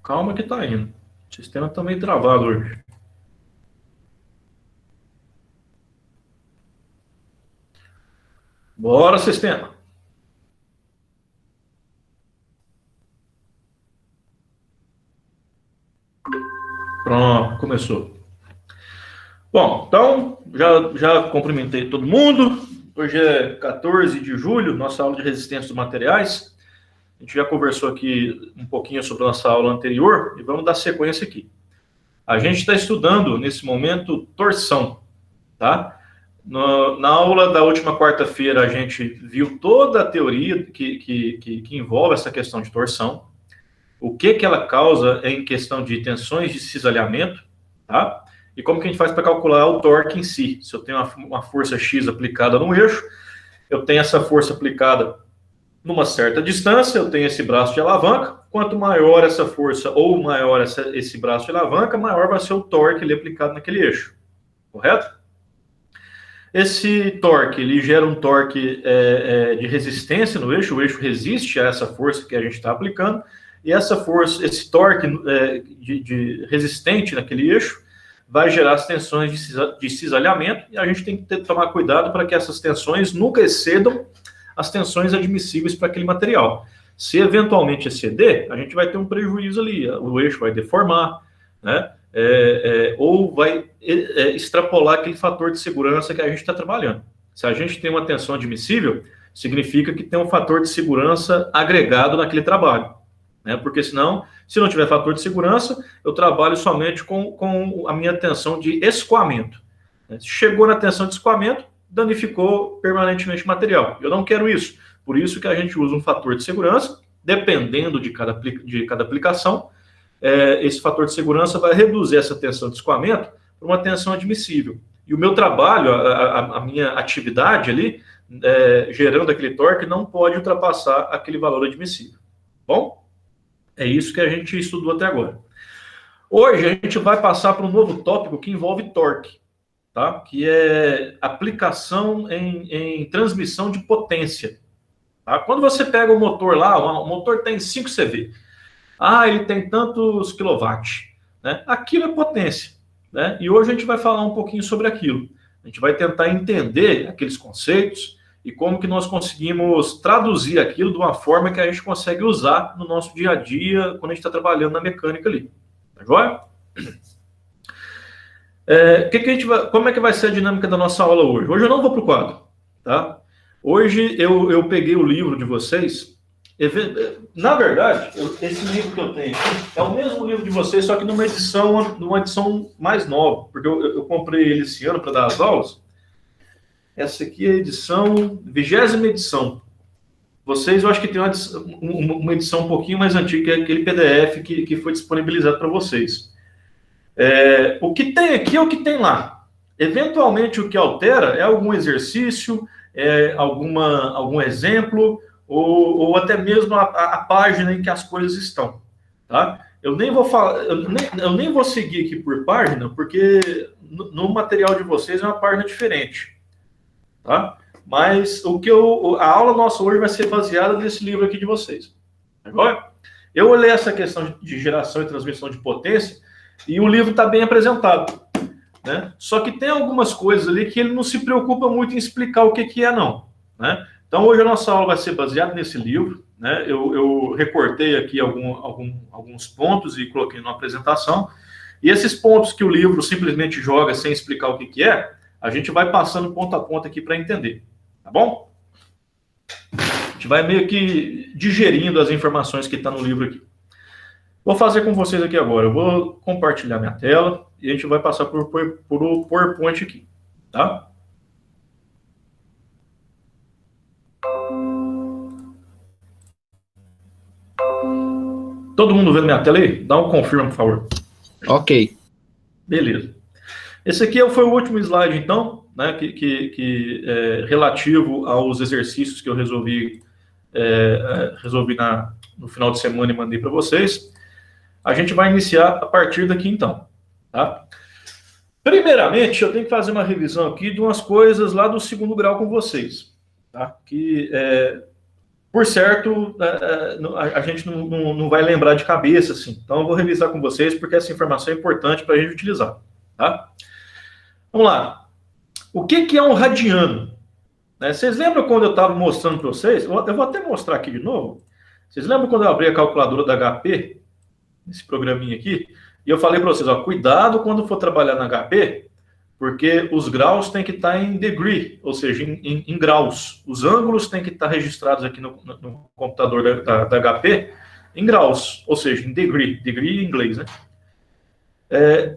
Calma que tá indo. O sistema tá meio travado hoje. Bora, sistema. Pronto, começou. Bom, então, já cumprimentei todo mundo. Hoje é 14 de julho, nossa aula de resistência dos materiais. A gente já conversou aqui um pouquinho sobre a nossa aula anterior e vamos dar sequência aqui. A gente está estudando, nesse momento, torção, tá? Na aula da última quarta-feira, a gente viu toda a teoria que envolve essa questão de torção, o que ela causa em questão de tensões de cisalhamento, tá? E como que a gente faz para calcular o torque em si. Se eu tenho uma força X aplicada no eixo, eu tenho essa força aplicada numa certa distância, eu tenho esse braço de alavanca. Quanto maior essa força ou maior esse braço de alavanca, maior vai ser o torque ali aplicado naquele eixo. Correto? Esse torque, ele gera um torque de resistência no eixo. O eixo resiste a essa força que a gente está aplicando. E essa força, esse torque de resistente naquele eixo, vai gerar as tensões de cisalhamento. E a gente tem que tomar cuidado para que essas tensões nunca excedam as tensões admissíveis para aquele material. Se eventualmente exceder, a gente vai ter um prejuízo ali, o eixo vai deformar, né? Ou vai extrapolar aquele fator de segurança que a gente está trabalhando. Se a gente tem uma tensão admissível, significa que tem um fator de segurança agregado naquele trabalho, né? Porque senão, se não tiver fator de segurança, eu trabalho somente com a minha tensão de escoamento. Chegou na tensão de escoamento, danificou permanentemente o material. Eu não quero isso. Por isso que a gente usa um fator de segurança, dependendo de cada aplicação, esse fator de segurança vai reduzir essa tensão de escoamento para uma tensão admissível. E o meu trabalho, a minha atividade ali, gerando aquele torque, não pode ultrapassar aquele valor admissível. Bom, é isso que a gente estudou até agora. Hoje a gente vai passar para um novo tópico que envolve torque. Tá? Que é aplicação em transmissão de potência. Tá? Quando você pega o motor lá, o motor tem 5 CV. Ele tem tantos quilowatts. Né? Aquilo é potência. Né? E hoje a gente vai falar um pouquinho sobre aquilo. A gente vai tentar entender aqueles conceitos e como que nós conseguimos traduzir aquilo de uma forma que a gente consegue usar no nosso dia a dia, quando a gente está trabalhando na mecânica ali. Tá joia? Como é que vai ser a dinâmica da nossa aula hoje? Hoje eu não vou para o quadro, tá? Hoje eu peguei o livro de vocês. Na verdade, esse livro que eu tenho aqui é o mesmo livro de vocês, só que numa edição mais nova, porque eu comprei ele esse ano para dar as aulas. Essa aqui é a edição, 20ª edição. Vocês, eu acho que tem uma edição um pouquinho mais antiga, que é aquele PDF que foi disponibilizado para vocês. O que tem aqui é o que tem lá. Eventualmente, o que altera é algum exercício, algum exemplo, ou até mesmo a página em que as coisas estão. Tá? Eu nem vou seguir aqui por página, porque no material de vocês é uma página diferente. Tá? Mas a aula nossa hoje vai ser baseada nesse livro aqui de vocês. Agora, eu olhei essa questão de geração e transmissão de potência, e o livro está bem apresentado, né? Só que tem algumas coisas ali que ele não se preocupa muito em explicar o que é, não. Né? Então, hoje a nossa aula vai ser baseada nesse livro. Né? Eu recortei aqui alguns pontos e coloquei na apresentação. E esses pontos que o livro simplesmente joga sem explicar o que é, a gente vai passando ponto a ponto aqui para entender. Tá bom? A gente vai meio que digerindo as informações que estão no livro aqui. Vou fazer com vocês aqui agora. Eu vou compartilhar minha tela e a gente vai passar por o PowerPoint aqui, tá? Todo mundo vendo minha tela aí? Dá um confirma, por favor. Ok. Beleza. Esse aqui foi o último slide, então, né, que é relativo aos exercícios que eu resolvi no final de semana e mandei para vocês. A gente vai iniciar a partir daqui, então. Tá? Primeiramente, eu tenho que fazer uma revisão aqui de umas coisas lá do 2º grau com vocês. Tá? Que Por certo, a gente não vai lembrar de cabeça, assim. Então, eu vou revisar com vocês, porque essa informação é importante para a gente utilizar. Tá? Vamos lá. O que é um radiano? Vocês lembram quando eu estava mostrando para vocês? Eu vou até mostrar aqui de novo. Vocês lembram quando eu abri a calculadora da HP, esse programinha aqui, e eu falei para vocês, ó, cuidado quando for trabalhar na HP, porque os graus têm que estar em degree, ou seja, em graus. Os ângulos têm que estar registrados aqui no computador da HP em graus, ou seja, em degree em inglês, né?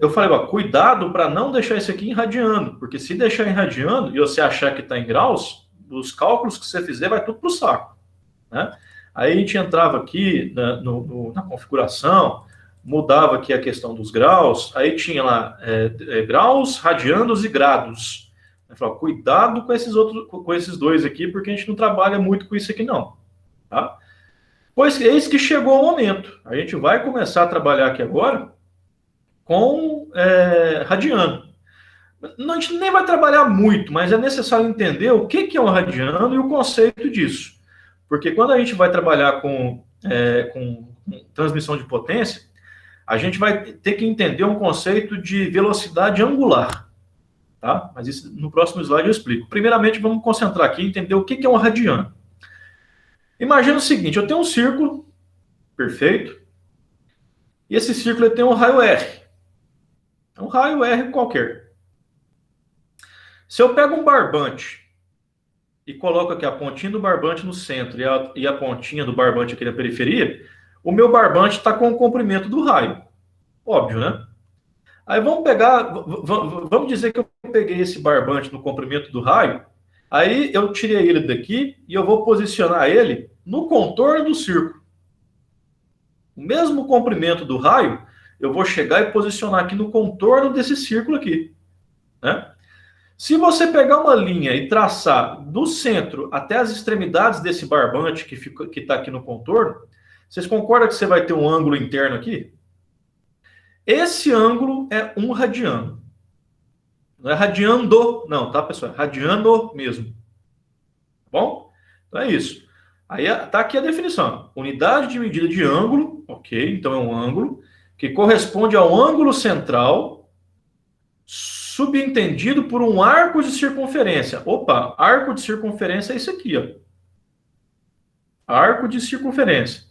Eu falei, ó, cuidado para não deixar isso aqui em radiano, porque se deixar em radiano e você achar que está em graus, os cálculos que você fizer vai tudo para o saco, né? Aí a gente entrava aqui na configuração, mudava aqui a questão dos graus, aí tinha lá graus, radianos e grados. Eu falava, cuidado com esses dois aqui, porque a gente não trabalha muito com isso aqui não, tá? Pois eis que chegou o momento. A gente vai começar a trabalhar aqui agora com radiano. A gente nem vai trabalhar muito, mas é necessário entender o que é um radiano e o conceito disso. Porque quando a gente vai trabalhar com transmissão de potência, a gente vai ter que entender um conceito de velocidade angular. Tá? Mas isso no próximo slide eu explico. Primeiramente, vamos concentrar aqui e entender o que é um radiano. Imagina o seguinte, eu tenho um círculo, perfeito, e esse círculo tem um raio R. É um raio R qualquer. Se eu pego um barbante e coloco aqui a pontinha do barbante no centro e a pontinha do barbante aqui na periferia, o meu barbante está com o comprimento do raio. Óbvio, né? Aí vamos dizer que eu peguei esse barbante no comprimento do raio, aí eu tirei ele daqui e eu vou posicionar ele no contorno do círculo. O mesmo comprimento do raio, eu vou chegar e posicionar aqui no contorno desse círculo aqui, né? Se você pegar uma linha e traçar do centro até as extremidades desse barbante que está aqui no contorno, vocês concordam que você vai ter um ângulo interno aqui? Esse ângulo é um radiano. Não é radiando, não, tá, pessoal? É radiano mesmo. Tá bom? Então é isso. Aí tá aqui a definição. Unidade de medida de ângulo, ok? Então é um ângulo que corresponde ao ângulo central subentendido por um arco de circunferência. Opa, arco de circunferência é isso aqui, ó. Arco de circunferência.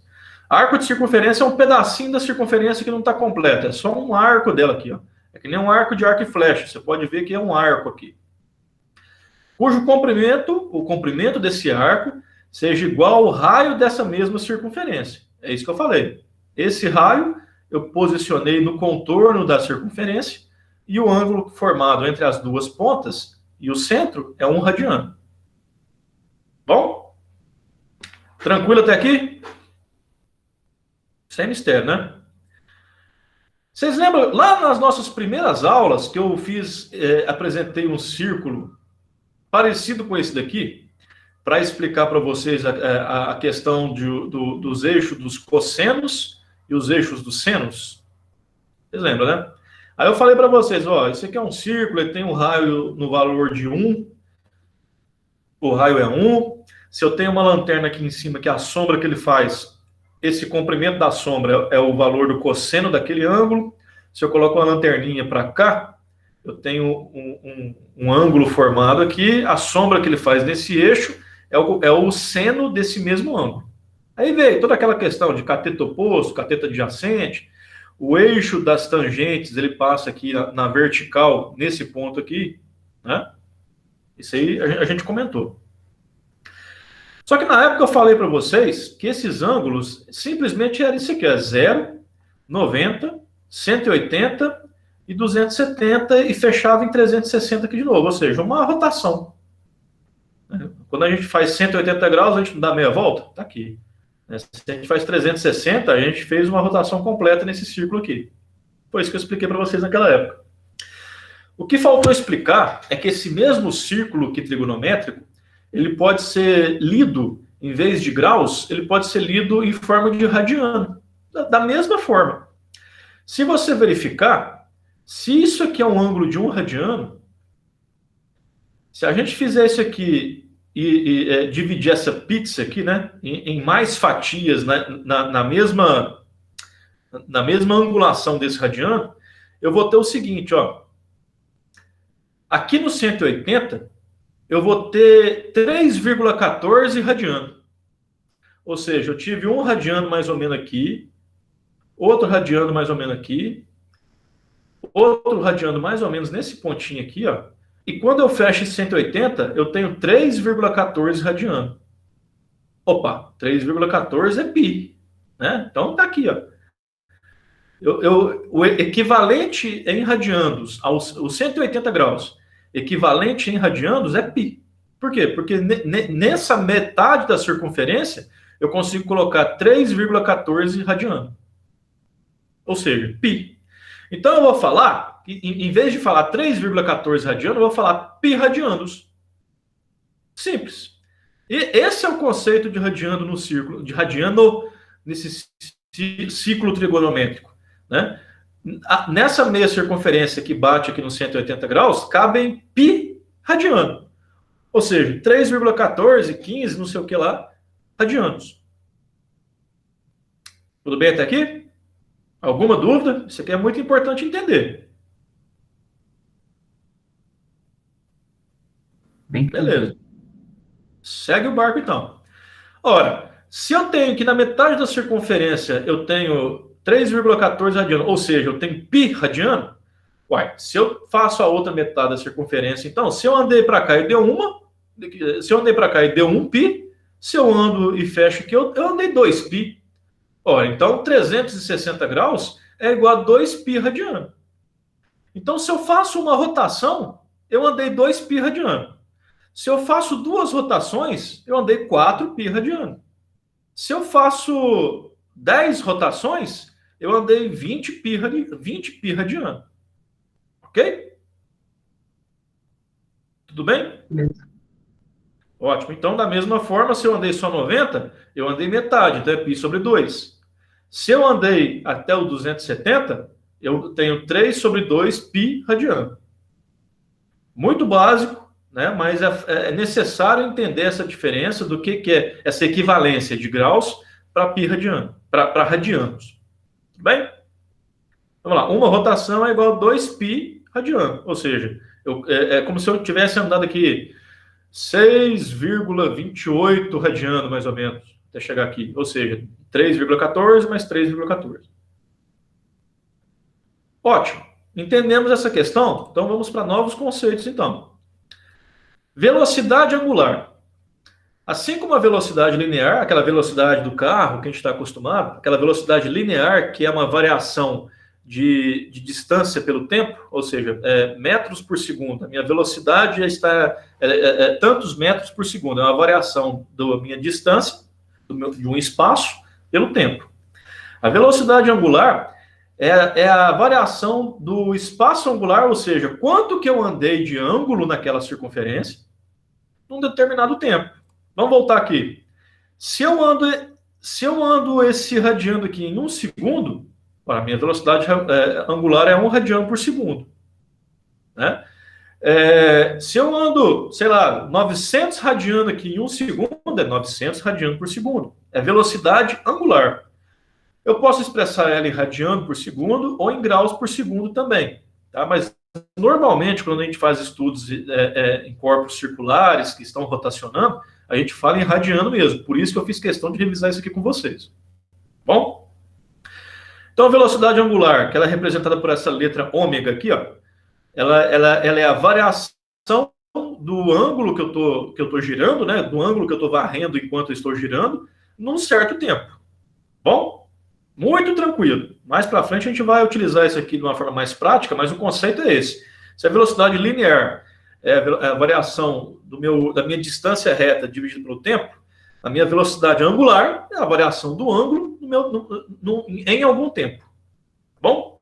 Arco de circunferência é um pedacinho da circunferência que não está completo. É só um arco dela aqui, ó. É que nem um arco de arco e flecha. Você pode ver que é um arco aqui. Cujo comprimento, o comprimento desse arco, seja igual ao raio dessa mesma circunferência. É isso que eu falei. Esse raio eu posicionei no contorno da circunferência e o ângulo formado entre as duas pontas e o centro é um radiano. Bom? Tranquilo até aqui? Sem mistério, né? Vocês lembram, lá nas nossas primeiras aulas, que eu apresentei um círculo parecido com esse daqui, para explicar para vocês a questão dos eixos dos cossenos e os eixos dos senos? Vocês lembram, né? Aí eu falei para vocês, ó, isso aqui é um círculo, ele tem um raio no valor de 1, o raio é 1. Se eu tenho uma lanterna aqui em cima, que a sombra que ele faz, esse comprimento da sombra é o valor do cosseno daquele ângulo. Se eu coloco uma lanterninha para cá, eu tenho um ângulo formado aqui, a sombra que ele faz nesse eixo é o seno desse mesmo ângulo. Aí veio toda aquela questão de cateto oposto, cateto adjacente, o eixo das tangentes, ele passa aqui na vertical, nesse ponto aqui, né? Isso aí a gente comentou. Só que na época eu falei para vocês que esses ângulos simplesmente eram isso aqui, 0, 90, 180 e 270 e fechava em 360 aqui de novo, ou seja, uma rotação. Quando a gente faz 180 graus, a gente não dá meia volta? Tá aqui. Se a gente faz 360, a gente fez uma rotação completa nesse círculo aqui. Foi isso que eu expliquei para vocês naquela época. O que faltou explicar é que esse mesmo círculo aqui trigonométrico, ele pode ser lido, em vez de graus, ele pode ser lido em forma de radiano. Da mesma forma. Se você verificar, se isso aqui é um ângulo de 1 radiano, se a gente fizer isso aqui dividir essa pizza aqui, né, em mais fatias, né, na mesma angulação desse radiano, eu vou ter o seguinte, ó. Aqui no 180, eu vou ter 3,14 radiano. Ou seja, eu tive um radiano mais ou menos aqui, outro radiano mais ou menos aqui, outro radiano mais ou menos nesse pontinho aqui, ó. E quando eu fecho esse 180, eu tenho 3,14 radiano. Opa, 3,14 é pi, né? Então tá aqui, ó. O equivalente em radianos aos 180 graus, equivalente em radianos é π. Por quê? Porque nessa metade da circunferência eu consigo colocar 3,14 radiano. Ou seja, π. Então eu vou falar, em vez de falar 3,14 radiano, eu vou falar π radianos. Simples. E esse é o conceito de radiano no círculo, de radiano nesse ciclo trigonométrico. Né? Nessa meia circunferência que bate aqui nos 180 graus, cabem π radiano. Ou seja, 3,14, 15, não sei o que lá, radianos. Tudo bem até aqui? Alguma dúvida? Isso aqui é muito importante entender. Bem, beleza. Segue o barco então. Ora, se eu tenho que na metade da circunferência eu tenho 3,14 radiano, ou seja, eu tenho π radiano, uai, se eu faço a outra metade da circunferência, então, se eu andei para cá e deu uma, se eu andei para cá e deu 1 π, se eu ando e fecho aqui, eu andei 2 π. Ora, então 360 graus é igual a 2 π radiano. Então, se eu faço uma rotação, eu andei 2 π radiano. Se eu faço duas rotações, eu andei 4 π radiano. Se eu faço 10 rotações, eu andei 20 π radiano. Ok? Tudo bem? beleza. Ótimo. Então, da mesma forma, se eu andei só 90, eu andei metade, então é π sobre 2. Se eu andei até o 270, eu tenho 3 sobre 2 π radiano. Muito básico, né? Mas é necessário entender essa diferença do que é essa equivalência de graus para π radiano, para radianos. Tudo bem? Vamos lá. Uma rotação é igual a 2 π radiano. Ou seja, é como se eu tivesse andado aqui 6,28 radiano, mais ou menos, até chegar aqui. Ou seja, 3,14 mais 3,14. Ótimo. Entendemos essa questão? Então vamos para novos conceitos, então. Velocidade angular. Assim como a velocidade linear, aquela velocidade do carro que a gente está acostumado, aquela velocidade linear, que é uma variação de distância pelo tempo, ou seja, metros por segundo. A minha velocidade já está tantos metros por segundo. É uma variação da minha distância, de um espaço, pelo tempo. A velocidade angular é a variação do espaço angular, ou seja, quanto que eu andei de ângulo naquela circunferência num determinado tempo. Vamos voltar aqui. Se eu ando esse radiano aqui em 1 segundo, a minha velocidade angular é 1 radiano por segundo. Né? Se eu ando, sei lá, 900 radiano aqui em 1 segundo, é 900 radiano por segundo. É velocidade angular. Eu posso expressar ela em radiano por segundo ou em graus por segundo também. Tá? Mas, normalmente, quando a gente faz estudos em corpos circulares que estão rotacionando, a gente fala em radiano mesmo. Por isso que eu fiz questão de revisar isso aqui com vocês. Bom? Então, a velocidade angular, que ela é representada por essa letra ômega aqui, ó, ela é a variação do ângulo que eu estou girando, né, do ângulo que eu estou varrendo enquanto eu estou girando, num certo tempo. Bom? Muito tranquilo. Mais para frente a gente vai utilizar isso aqui de uma forma mais prática, mas o conceito é esse. Se a velocidade linear é a variação da minha distância reta dividida pelo tempo, a minha velocidade angular é a variação do ângulo em algum tempo. Bom?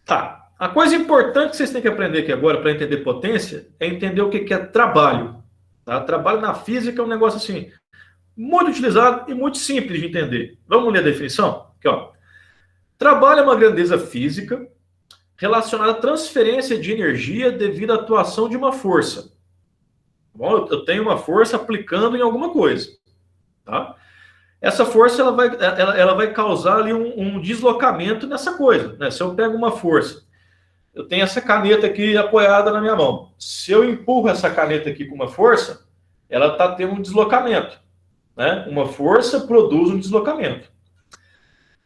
Tá. A coisa importante que vocês têm que aprender aqui agora para entender potência é entender o que é trabalho. Tá? Trabalho na física é um negócio assim, muito utilizado e muito simples de entender. Vamos ler a definição? Aqui, ó. Trabalho é uma grandeza física relacionada à transferência de energia devido à atuação de uma força. bom? Eu tenho uma força aplicando em alguma coisa, tá? Essa força ela vai causar ali um deslocamento nessa coisa, né? Se eu pego uma força, eu tenho essa caneta aqui apoiada na minha mão. Se eu empurro essa caneta aqui com uma força, ela está tendo um deslocamento, né? Uma força produz um deslocamento.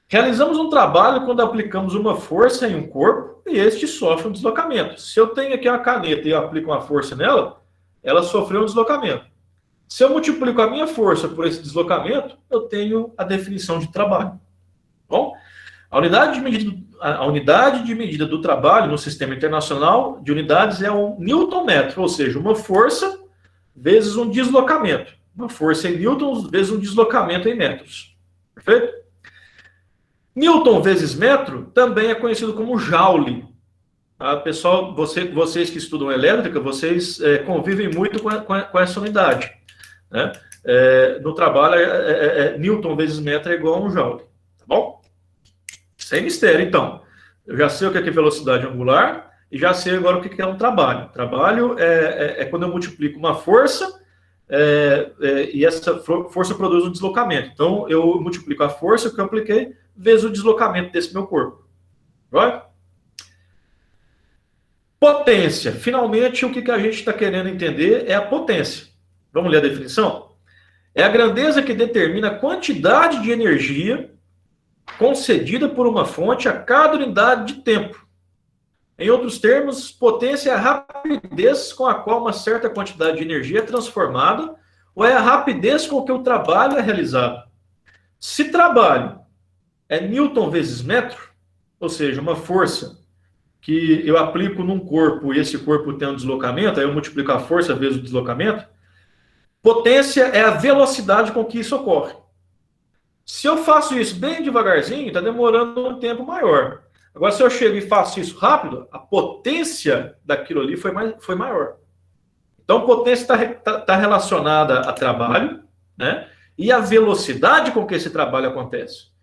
Realizamos um trabalho quando aplicamos uma força em um corpo e este sofre um deslocamento. Se eu tenho aqui uma caneta e eu aplico uma força nela, ela sofreu um deslocamento. Se eu multiplico a minha força por esse deslocamento, eu tenho a definição de trabalho. Bom, a unidade de medida do trabalho no sistema internacional de unidades é um newton-metro, ou seja, uma força vezes um deslocamento. Uma força em newtons vezes um deslocamento em metros. Perfeito? Newton vezes metro também é conhecido como joule. Tá? Pessoal, vocês que estudam elétrica, vocês convivem muito com essa unidade. Né? No trabalho, Newton vezes metro é igual a um joule. Tá bom? Sem mistério, então. Eu já sei o que é velocidade angular e já sei agora o que é um trabalho. Trabalho é quando eu multiplico uma força e essa força produz um deslocamento. Então, eu multiplico a força que eu apliquei vezes o deslocamento desse meu corpo. Right? Potência. Finalmente, o que a gente está querendo entender é a potência. Vamos ler a definição? É a grandeza que determina a quantidade de energia concedida por uma fonte a cada unidade de tempo. Em outros termos, potência é a rapidez com a qual uma certa quantidade de energia é transformada ou é a rapidez com que o trabalho é realizado. Se trabalho é Newton vezes metro, ou seja, uma força que eu aplico num corpo e esse corpo tem um deslocamento, aí eu multiplico a força vezes o deslocamento, potência é a velocidade com que isso ocorre. Se eu faço isso bem devagarzinho, está demorando um tempo maior. Agora, se eu chego e faço isso rápido, a potência daquilo ali foi maior. Então, potência está relacionada a trabalho, né? E a velocidade com que esse trabalho acontece.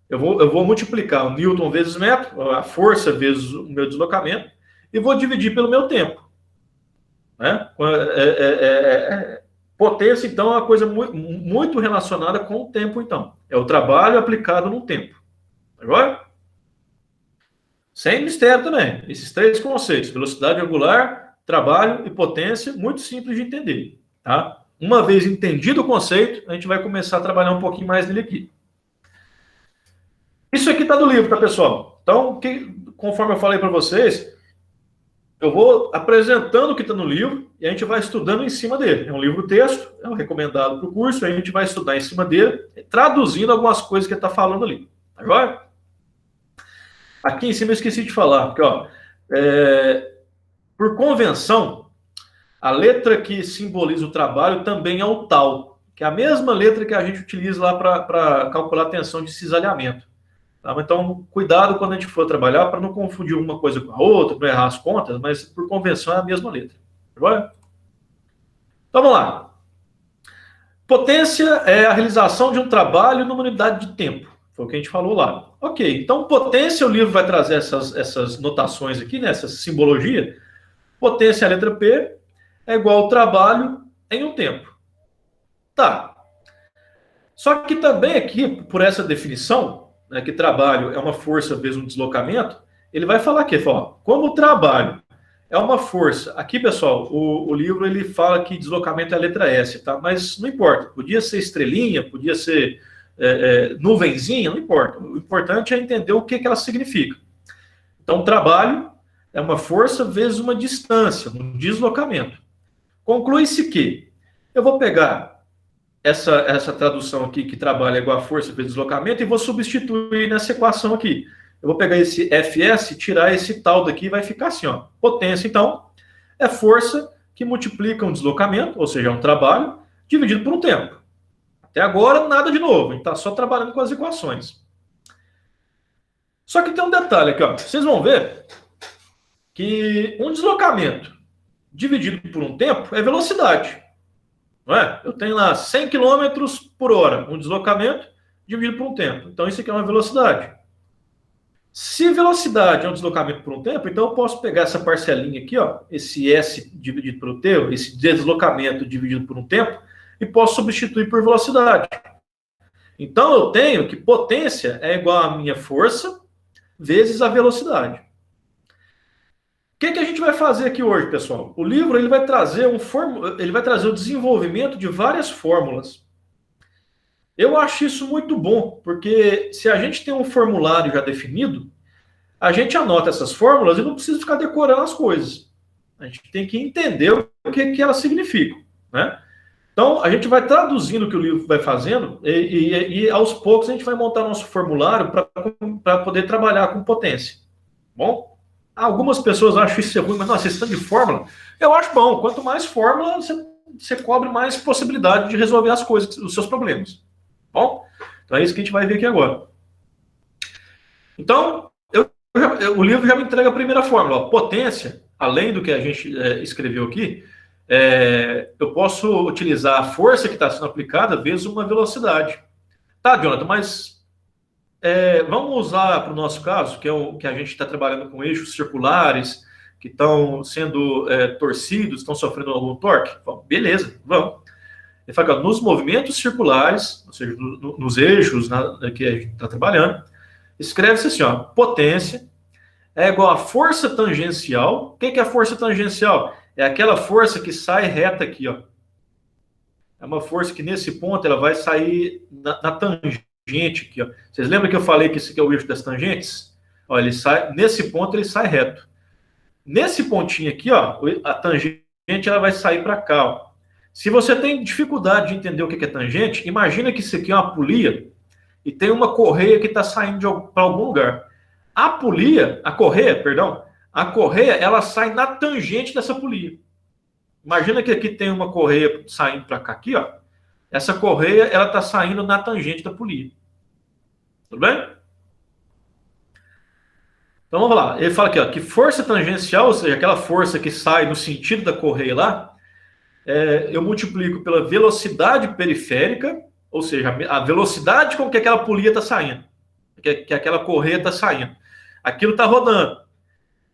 Eu vou multiplicar o Newton vezes metro, a força vezes o meu deslocamento, e vou dividir pelo meu tempo. Né? Potência, então, é uma coisa muito relacionada com o tempo, então. É o trabalho aplicado no tempo. Agora? Sem mistério também. Esses três conceitos, velocidade angular, trabalho e potência, muito simples de entender. Tá? Uma vez entendido o conceito, a gente vai começar a trabalhar um pouquinho mais nele aqui. Isso aqui está do livro, tá, pessoal? Então, conforme eu falei para vocês, eu vou apresentando o que está no livro e a gente vai estudando em cima dele. É um livro-texto, é um recomendado para o curso, a gente vai estudar em cima dele, traduzindo algumas coisas que ele está falando ali. Tá joia? Aqui em cima eu esqueci de falar, porque, ó, por convenção, a letra que simboliza o trabalho também é o tal, que é a mesma letra que a gente utiliza lá para calcular a tensão de cisalhamento. Tá? Então, cuidado quando a gente for trabalhar para não confundir uma coisa com a outra, não errar as contas, mas por convenção é a mesma letra. Agora? Então, vamos lá. Potência é a realização de um trabalho numa unidade de tempo. Foi o que a gente falou lá. Ok, então potência, o livro vai trazer essas notações aqui, né, essa simbologia. Potência, a letra P, é igual ao trabalho em um tempo. Tá. Só que também aqui, por essa definição, né, que trabalho é uma força vezes um deslocamento, ele vai falar aqui, fala, como o trabalho é uma força. Aqui, pessoal, o livro ele fala que deslocamento é a letra S, tá? Mas não importa. Podia ser estrelinha, podia ser nuvenzinha, não importa. O importante é entender o que ela significa. Então, trabalho é uma força vezes uma distância, um deslocamento. Conclui-se que eu vou pegar essa tradução aqui, que trabalho é igual a força vezes deslocamento, e vou substituir nessa equação aqui. Eu vou pegar esse Fs, tirar esse tal daqui, e vai ficar assim, ó. Potência, então, é força que multiplica um deslocamento, ou seja, é um trabalho, dividido por um tempo. Até agora, nada de novo. A gente está só trabalhando com as equações. Só que tem um detalhe aqui, ó. Vocês vão ver que um deslocamento dividido por um tempo é velocidade. Não é? Eu tenho lá 100 km por hora, um deslocamento dividido por um tempo. Então, isso aqui é uma velocidade. Se velocidade é um deslocamento por um tempo, então eu posso pegar essa parcelinha aqui, ó, esse S dividido pelo T, esse deslocamento dividido por um tempo, e posso substituir por velocidade. Então eu tenho que potência é igual a minha força vezes a velocidade. O que a gente vai fazer aqui hoje, pessoal? O livro ele vai trazer o desenvolvimento de várias fórmulas. Eu acho isso muito bom, porque se a gente tem um formulário já definido, a gente anota essas fórmulas e não precisa ficar decorando as coisas. A gente tem que entender o que elas significam, né? Então, a gente vai traduzindo o que o livro vai fazendo e aos poucos a gente vai montar nosso formulário para poder trabalhar com potência. Bom, algumas pessoas acham isso ruim, mas nossa, esse tanto de fórmula, eu acho bom. Quanto mais fórmula, você cobre mais possibilidade de resolver as coisas, os seus problemas. Bom, então é isso que a gente vai ver aqui agora. Então, o livro já me entrega a primeira fórmula. Ó, potência, além do que a gente escreveu aqui, eu posso utilizar a força que está sendo aplicada vezes uma velocidade. Tá, Jonathan, mas vamos usar para o nosso caso, que é o que a gente está trabalhando com eixos circulares, que estão sendo torcidos, estão sofrendo algum torque? Bom, beleza, vamos. Ele fala que nos movimentos circulares, ou seja, nos eixos que a gente está trabalhando, escreve-se assim, ó, potência é igual a força tangencial. O que é a força tangencial? É aquela força que sai reta aqui, ó. É uma força que nesse ponto ela vai sair na tangente aqui, ó. Vocês lembram que eu falei que esse aqui é o eixo das tangentes? Ó, ele sai, nesse ponto ele sai reto. Nesse pontinho aqui, ó, a tangente ela vai sair para cá, ó. Se você tem dificuldade de entender o que é tangente, imagina que isso aqui é uma polia e tem uma correia que está saindo para algum lugar. A correia, ela sai na tangente dessa polia. Imagina que aqui tem uma correia saindo para cá, aqui, ó. Essa correia, ela está saindo na tangente da polia. Tudo bem? Então vamos lá. Ele fala aqui, ó, que força tangencial, ou seja, aquela força que sai no sentido da correia lá, eu multiplico pela velocidade periférica, ou seja, a velocidade com que aquela polia está saindo, que aquela correia está saindo. Aquilo está rodando.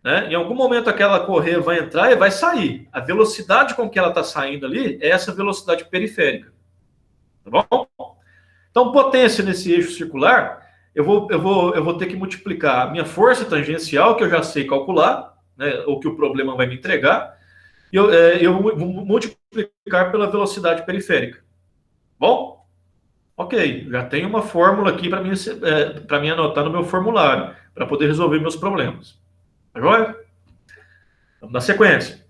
Né? Em algum momento aquela correia vai entrar e vai sair. A velocidade com que ela está saindo ali é essa velocidade periférica. Tá bom? Então, potência nesse eixo circular, eu vou ter que multiplicar a minha força tangencial, que eu já sei calcular, né, ou que o problema vai me entregar, e eu vou multiplicar pela velocidade periférica. Bom? Ok, já tenho uma fórmula aqui para mim anotar no meu formulário, para poder resolver meus problemas. Tá joia? Vamos dar sequência.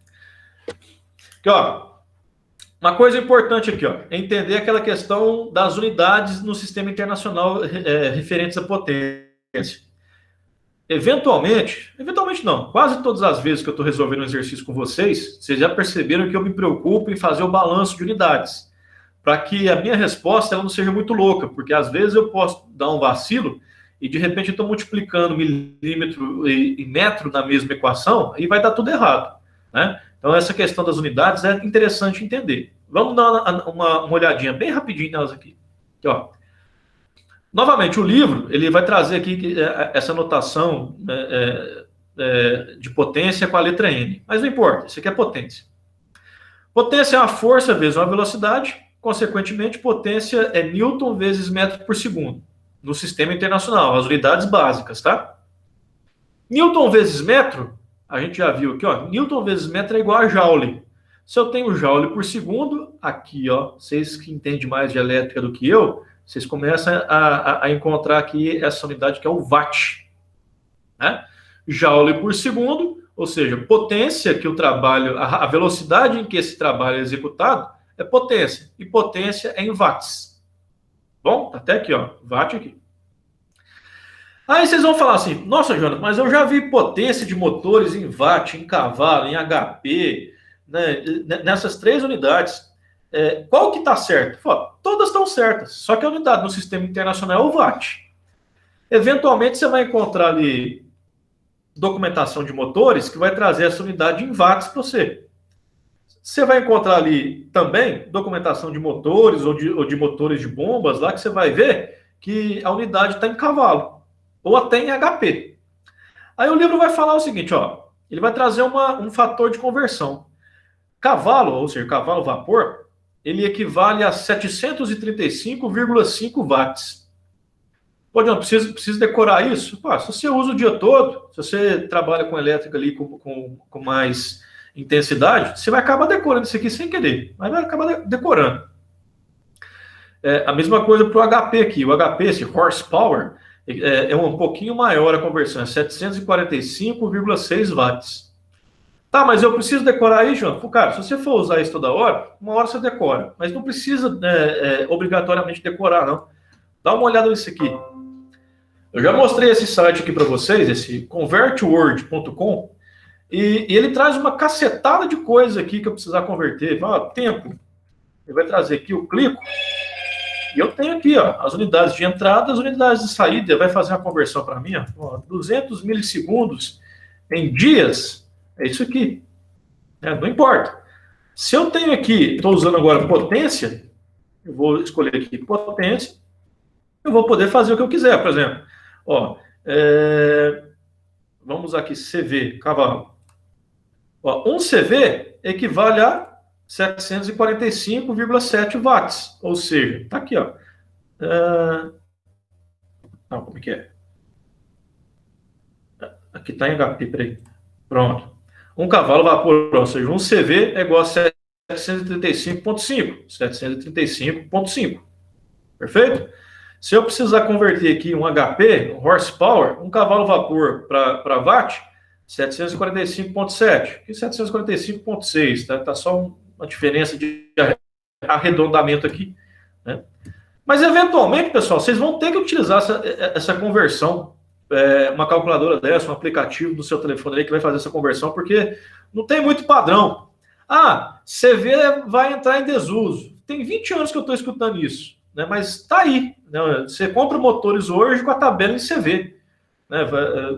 Aqui, ó. Uma coisa importante aqui, ó, é entender aquela questão das unidades no sistema internacional referentes à potência. Eventualmente não, quase todas as vezes que eu estou resolvendo um exercício com vocês já perceberam que eu me preocupo em fazer o balanço de unidades, para que a minha resposta ela não seja muito louca, porque às vezes eu posso dar um vacilo e de repente eu estou multiplicando milímetro e metro na mesma equação e vai dar tudo errado, né? Então essa questão das unidades é interessante entender. Vamos dar uma olhadinha bem rapidinho nelas aqui. Aqui, ó. Novamente, o livro ele vai trazer aqui essa notação de potência com a letra N, mas não importa, isso aqui é potência. Potência é uma força vezes uma velocidade, consequentemente, potência é Newton vezes metro por segundo, no sistema internacional, as unidades básicas, tá? Newton vezes metro, a gente já viu aqui, ó, Newton vezes metro é igual a joule. Se eu tenho joule por segundo, aqui, ó, vocês que entendem mais de elétrica do que eu, vocês começam a encontrar aqui essa unidade que é o watt, né? Joule por segundo, ou seja, potência que o trabalho, a velocidade em que esse trabalho é executado é potência, e potência é em watts. Bom, tá até aqui, ó, watt aqui. Aí vocês vão falar assim, nossa, Jonathan, mas eu já vi potência de motores em watt, em cavalo, em HP, né, nessas 3 unidades. Qual que está certo? Todas estão certas, só que a unidade no sistema internacional é o watt. Eventualmente você vai encontrar ali documentação de motores que vai trazer essa unidade em watts para você. Você vai encontrar ali também documentação de motores ou de motores de bombas lá que você vai ver que a unidade está em cavalo ou até em HP. Aí o livro vai falar o seguinte, ó, ele vai trazer um fator de conversão. Cavalo, ou seja, cavalo vapor, ele equivale a 735,5 watts. Pô, não, preciso decorar isso? Pô, se você usa o dia todo, se você trabalha com elétrica ali com mais intensidade, você vai acabar decorando isso aqui sem querer, mas vai acabar decorando. A mesma coisa para o HP aqui. O HP, esse horsepower, é um pouquinho maior a conversão, é 745,6 watts. Tá, mas eu preciso decorar aí, João? Cara, se você for usar isso toda hora, uma hora você decora. Mas não precisa obrigatoriamente decorar, não. Dá uma olhada nisso aqui. Eu já mostrei esse site aqui para vocês, esse convertword.com, e ele traz uma cacetada de coisa aqui que eu precisar converter. Tempo. Ele vai trazer aqui, eu clico, e eu tenho aqui, ó, as unidades de entrada, as unidades de saída, vai fazer uma conversão para mim, ó, 200 milissegundos em dias, é isso aqui. Não importa. Se eu tenho aqui, estou usando agora potência, eu vou escolher aqui potência, eu vou poder fazer o que eu quiser, por exemplo. Ó, vamos aqui, CV, cavalo. Ó, um CV equivale a 745,7 watts, ou seja, tá aqui, ó. Não, como é que é? Aqui tá em HP, peraí. Pronto. Um cavalo vapor, ou seja, um CV é igual a 735,5. 735,5. Perfeito? Se eu precisar converter aqui um HP, um horsepower, um cavalo vapor para watt, 745,7. E 745,6, tá? Tá só uma diferença de arredondamento aqui, né? Mas, eventualmente, pessoal, vocês vão ter que utilizar essa conversão, uma calculadora dessa, um aplicativo do seu telefone aí que vai fazer essa conversão, porque não tem muito padrão. CV vai entrar em desuso. Tem 20 anos que eu estou escutando isso, né? Mas está aí. Né? Você compra motores hoje com a tabela em CV. Né?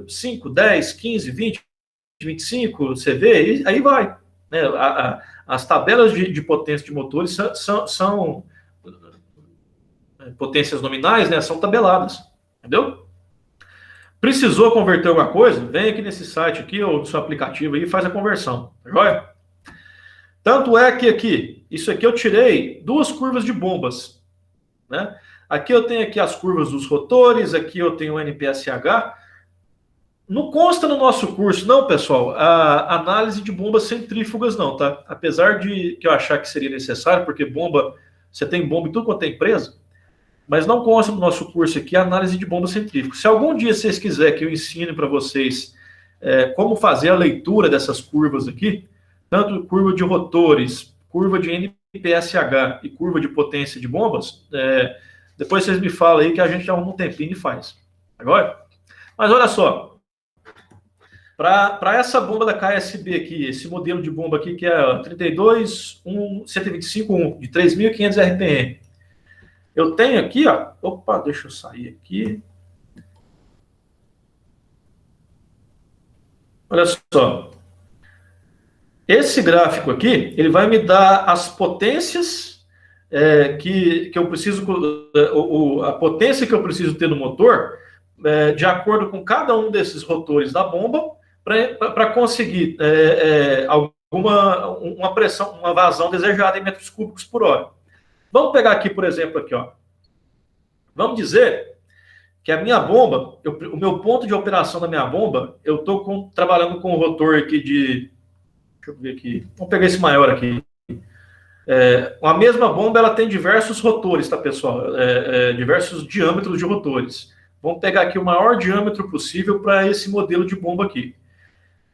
5, 10, 15, 20, 25 CV, e aí vai. Né? As tabelas de potência de motores são potências nominais, né? São tabeladas. Entendeu? Precisou converter alguma coisa? Vem aqui nesse site aqui, ou no seu aplicativo aí, e faz a conversão. Tá joia? Tanto é que aqui, isso aqui eu tirei 2 curvas de bombas. Né? Aqui eu tenho aqui as curvas dos rotores, aqui eu tenho o NPSH. Não consta no nosso curso, não, pessoal, a análise de bombas centrífugas, não, tá? Apesar de que eu achar que seria necessário, porque bomba, você tem bomba em tudo quanto é empresa, mas não consta no nosso curso aqui a análise de bomba centrífuga. Se algum dia vocês quiserem que eu ensine para vocês como fazer a leitura dessas curvas aqui, tanto curva de rotores, curva de NPSH e curva de potência de bombas, depois vocês me falam aí que a gente já arruma um tempinho e faz. Agora? Mas olha só, para essa bomba da KSB aqui, esse modelo de bomba aqui que é 32.125.1, de 3.500 RPM, eu tenho aqui, ó, opa, deixa eu sair aqui. Olha só. Esse gráfico aqui, ele vai me dar as potências que eu preciso, a potência que eu preciso ter no motor, de acordo com cada um desses rotores da bomba, para conseguir uma pressão, uma vazão desejada em metros cúbicos por hora. Vamos pegar aqui, por exemplo, aqui, ó. Vamos dizer que a minha bomba, o meu ponto de operação da minha bomba, eu estou trabalhando com um rotor aqui de... Deixa eu ver aqui. Vamos pegar esse maior aqui. A mesma bomba, ela tem diversos rotores, tá, pessoal? Diversos diâmetros de rotores. Vamos pegar aqui o maior diâmetro possível para esse modelo de bomba aqui.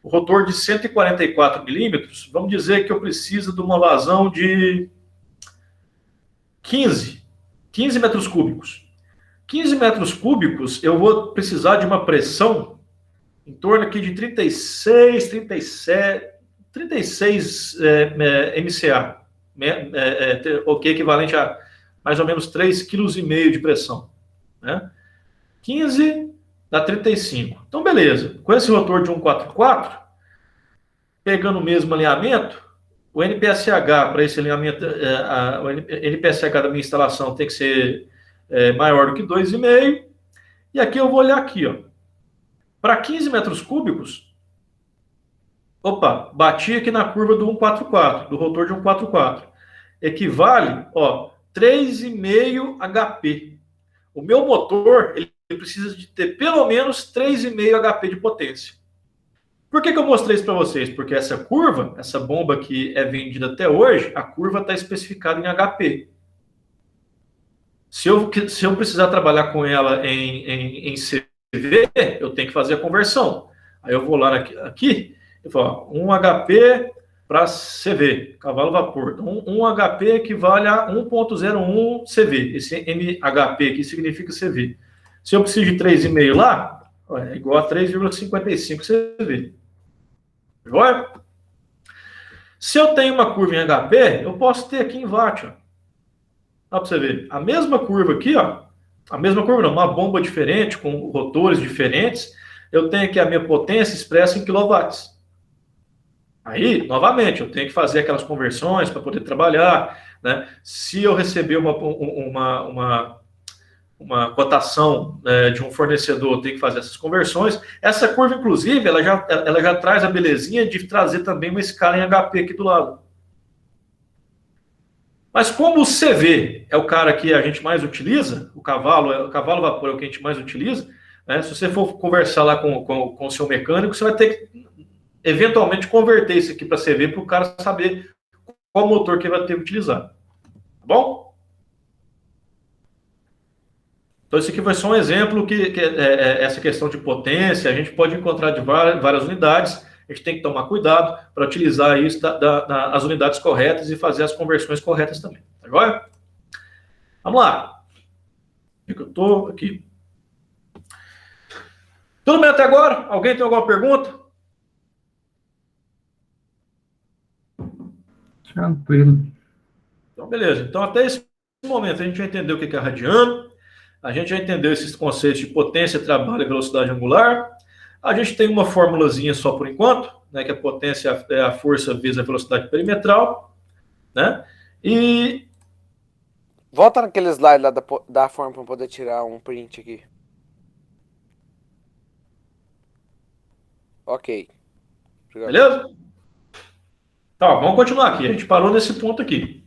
O rotor de 144 milímetros, vamos dizer que eu preciso de uma vazão de 15 metros cúbicos. 15 metros cúbicos, eu vou precisar de uma pressão em torno aqui de 36 MCA, o que é equivalente a mais ou menos 3,5 kg de pressão. Né? 15 dá 35. Então, beleza. Com esse rotor de 144, pegando o mesmo alinhamento, o NPSH para esse alinhamento, o NPSH da minha instalação tem que ser maior do que 2,5. E aqui eu vou olhar aqui, ó. para 15 metros cúbicos, opa, bati aqui na curva do 144, do rotor de 144. Equivale, ó, 3,5 HP. O meu motor, ele precisa de ter pelo menos 3,5 HP de potência. Por que eu mostrei isso para vocês? Porque essa curva, essa bomba que é vendida até hoje, a curva está especificada em HP. Se eu precisar trabalhar com ela em CV, eu tenho que fazer a conversão. Aí eu vou lá aqui, eu falo, 1 HP para CV, cavalo vapor. Então, 1 HP equivale a 1.01 CV. Esse MHP aqui significa CV. Se eu preciso de 3,5 lá, é igual a 3,55 CV. Joia? Se eu tenho uma curva em HP, eu posso ter aqui em watt, ó. Dá para você ver. A mesma curva aqui, ó. A mesma curva não, uma bomba diferente, com rotores diferentes. Eu tenho aqui a minha potência expressa em quilowatts. Aí, novamente, eu tenho que fazer aquelas conversões para poder trabalhar, né? Se eu receber uma cotação de um fornecedor, eu tenho que fazer essas conversões. Essa curva, inclusive, ela já traz a belezinha de trazer também uma escala em HP aqui do lado. Mas como o CV é o cara que a gente mais utiliza, o cavalo vapor é o que a gente mais utiliza, né? Se você for conversar lá com o seu mecânico, você vai ter que eventualmente converter isso aqui para CV para o cara saber qual motor que ele vai ter que utilizar. Tá bom? Então, esse aqui foi só um exemplo que essa questão de potência, a gente pode encontrar de várias unidades, a gente tem que tomar cuidado para utilizar isso as unidades corretas e fazer as conversões corretas também. Tá joia? Vamos lá. Onde que eu estou? Aqui. Tudo bem até agora? Alguém tem alguma pergunta? Tranquilo. Então, beleza. Então, até esse momento, a gente já entendeu o que é radiano, a gente já entendeu esses conceitos de potência, trabalho e velocidade angular. A gente tem uma formulazinha só por enquanto, né, que a potência é a força vezes a velocidade perimetral, né? E... Volta naquele slide lá da forma para poder tirar um print aqui. Ok. Obrigado. Beleza? Tá, vamos continuar aqui. A gente parou nesse ponto aqui.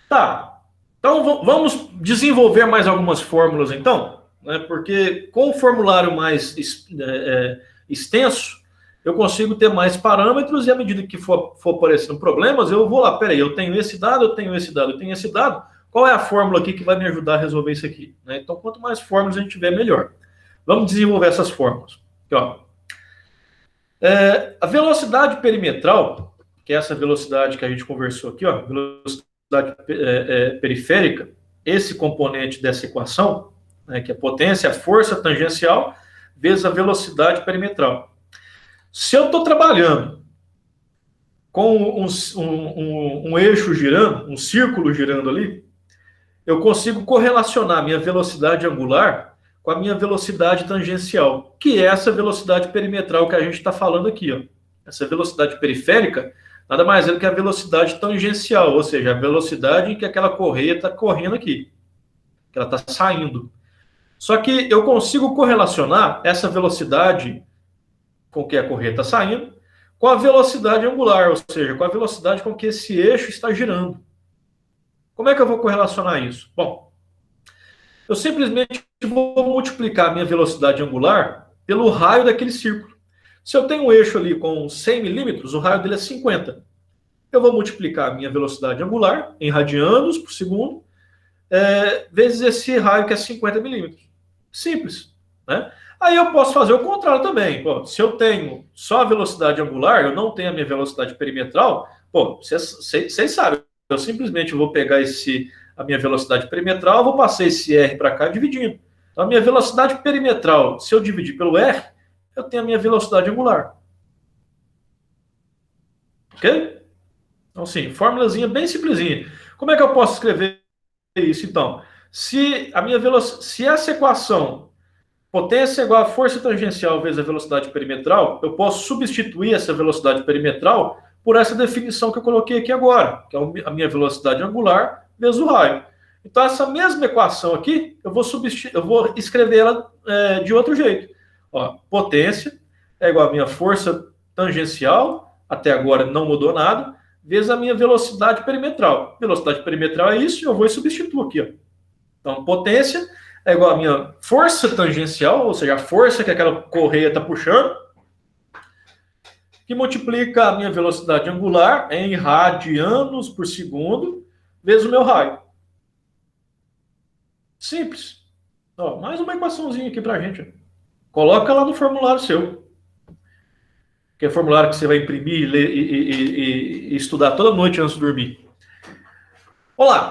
Tá. Então, vamos desenvolver mais algumas fórmulas, então, né? Porque com o formulário mais extenso, eu consigo ter mais parâmetros e à medida que for aparecendo problemas, eu vou lá, peraí, eu tenho esse dado, eu tenho esse dado, eu tenho esse dado, qual é a fórmula aqui que vai me ajudar a resolver isso aqui? Né? Então, quanto mais fórmulas a gente tiver, melhor. Vamos desenvolver essas fórmulas. Aqui, ó. A velocidade perimetral, que é essa velocidade que a gente conversou aqui, ó, velocidade periférica, esse componente dessa equação, né, que é a potência, a força tangencial, vezes a velocidade perimetral. Se eu estou trabalhando com um eixo girando, um círculo girando ali, eu consigo correlacionar minha velocidade angular com a minha velocidade tangencial, que é essa velocidade perimetral que a gente está falando aqui, ó. Essa velocidade periférica nada mais é do que a velocidade tangencial, ou seja, a velocidade em que aquela correia está correndo aqui, que ela está saindo. Só que eu consigo correlacionar essa velocidade com que a correia está saindo com a velocidade angular, ou seja, com a velocidade com que esse eixo está girando. Como é que eu vou correlacionar isso? Bom, eu simplesmente vou multiplicar a minha velocidade angular pelo raio daquele círculo. Se eu tenho um eixo ali com 100 milímetros, o raio dele é 50. Eu vou multiplicar a minha velocidade angular em radianos por segundo, vezes esse raio que é 50 milímetros. Simples, né? Aí eu posso fazer o contrário também. Pô, se eu tenho só a velocidade angular, eu não tenho a minha velocidade perimetral, pô, vocês sabem, eu simplesmente vou pegar a minha velocidade perimetral, vou passar esse R para cá dividindo. Então, a minha velocidade perimetral, se eu dividir pelo R, eu tenho a minha velocidade angular. Ok? Então, sim, formulazinha bem simplesinha. Como é que eu posso escrever isso, então? Se essa equação, potência igual a força tangencial vezes a velocidade perimetral, eu posso substituir essa velocidade perimetral por essa definição que eu coloquei aqui agora, que é a minha velocidade angular vezes o raio. Então, essa mesma equação aqui, eu vou escrever ela de outro jeito. Ó, potência é igual a minha força tangencial, até agora não mudou nada, vezes a minha velocidade perimetral. Velocidade perimetral é isso, eu vou e substituo aqui. Ó. Então, potência é igual a minha força tangencial, ou seja, a força que aquela correia está puxando, que multiplica a minha velocidade angular em radianos por segundo, vezes o meu raio. Simples. Ó, mais uma equaçãozinha aqui para a gente. Ó. Coloca lá no formulário seu. Que é formulário que você vai imprimir ler, e estudar toda noite antes de dormir. Olá.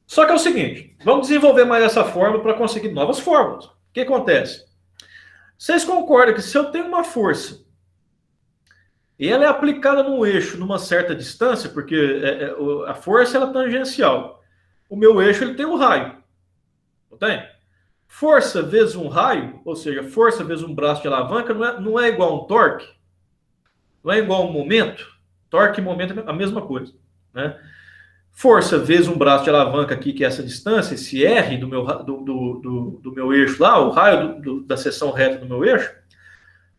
Só que é o seguinte, vamos desenvolver mais essa fórmula para conseguir novas fórmulas. O que acontece? Vocês concordam que se eu tenho uma força e ela é aplicada num eixo numa certa distância, porque a força ela é tangencial, o meu eixo ele tem um raio, não tem? Força vezes um raio, ou seja, força vezes um braço de alavanca, não é igual a um torque, não é igual a um momento. Torque e momento é a mesma coisa, né? Força vezes um braço de alavanca aqui, que é essa distância, esse R do meu eixo lá, o raio da seção reta do meu eixo,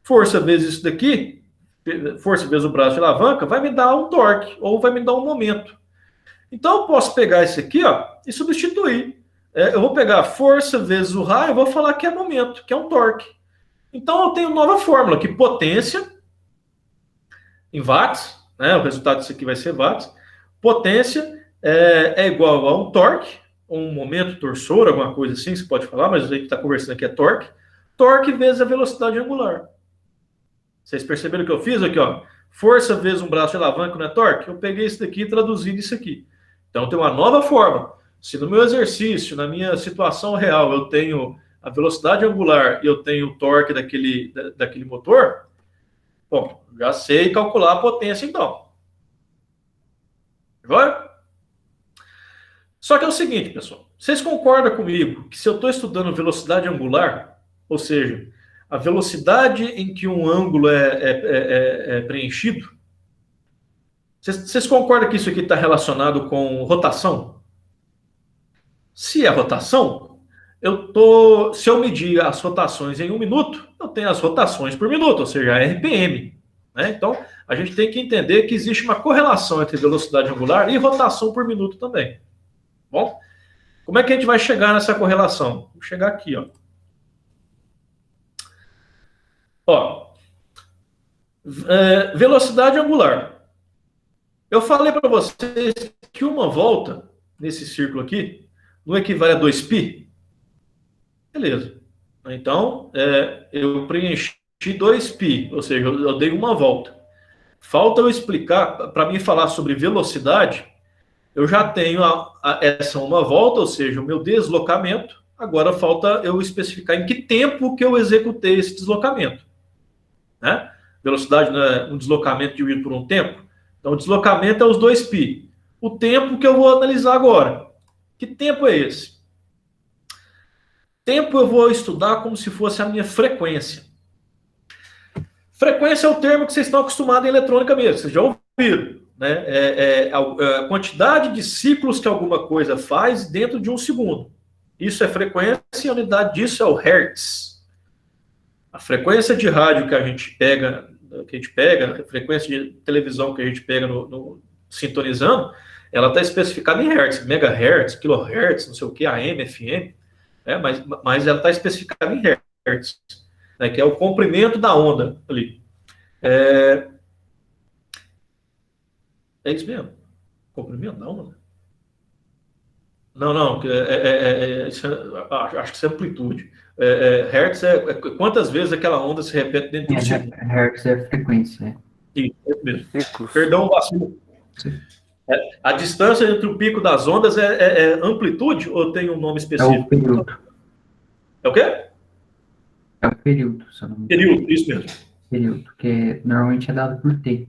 força vezes isso daqui, força vezes o braço de alavanca, vai me dar um torque, ou vai me dar um momento. Então, eu posso pegar isso aqui, ó, e substituir. Eu vou pegar força vezes o raio, eu vou falar que é momento, que é um torque. Então, eu tenho nova fórmula, que potência, em watts, né, o resultado disso aqui vai ser watts, potência é igual a um torque, um momento torsor, alguma coisa assim, você pode falar, mas a gente está conversando aqui é torque. Torque vezes a velocidade angular. Vocês perceberam o que eu fiz aqui, ó? Força vezes um braço de alavanca não é torque? Eu peguei isso daqui e traduzi isso aqui. Então, tem uma nova fórmula. Se no meu exercício, na minha situação real, eu tenho a velocidade angular e eu tenho o torque daquele motor, bom, já sei calcular a potência, então. Agora? Só que é o seguinte, pessoal. Vocês concordam comigo que se eu estou estudando velocidade angular, ou seja, a velocidade em que um ângulo é preenchido, vocês concordam que isso aqui está relacionado com rotação? Se é rotação, se eu medir as rotações em 1 minuto, eu tenho as rotações por minuto, ou seja, a RPM. Né? Então, a gente tem que entender que existe uma correlação entre velocidade angular e rotação por minuto também. Bom, como é que a gente vai chegar nessa correlação? Vou chegar aqui, ó. Velocidade angular. Eu falei para vocês que uma volta nesse círculo aqui não equivale a 2π. Beleza. Então, eu preenchi 2π, ou seja, eu dei uma volta. Falta eu explicar, para mim falar sobre velocidade, eu já tenho essa uma volta, ou seja, o meu deslocamento. Agora falta eu especificar em que tempo que eu executei esse deslocamento. Né? Velocidade não é um deslocamento dividido por um tempo. Então, o deslocamento é os 2π. O tempo que eu vou analisar agora. Que tempo é esse? Tempo eu vou estudar como se fosse a minha frequência. Frequência é o termo que vocês estão acostumados em eletrônica mesmo. Vocês já ouviram. Né? A quantidade de ciclos que alguma coisa faz dentro de um segundo. Isso é frequência e a unidade disso é o hertz. A frequência de rádio que a gente pega, a frequência de televisão que a gente pega sintonizando, ela está especificada em hertz, megahertz, kilohertz, não sei o que, AM, FM, né? mas ela está especificada em hertz, né? Que é o comprimento da onda ali. É isso mesmo? Comprimento da onda? Não, acho que isso é amplitude. Hertz quantas vezes aquela onda se repete dentro do segundo. Hertz é frequência. Isso, é mesmo. Perdão, vacilo. A distância entre o pico das ondas é amplitude ou tem um nome específico? É o período. É o quê? É o período, se eu não me engano. Período, isso mesmo. Período, que normalmente é dado por T.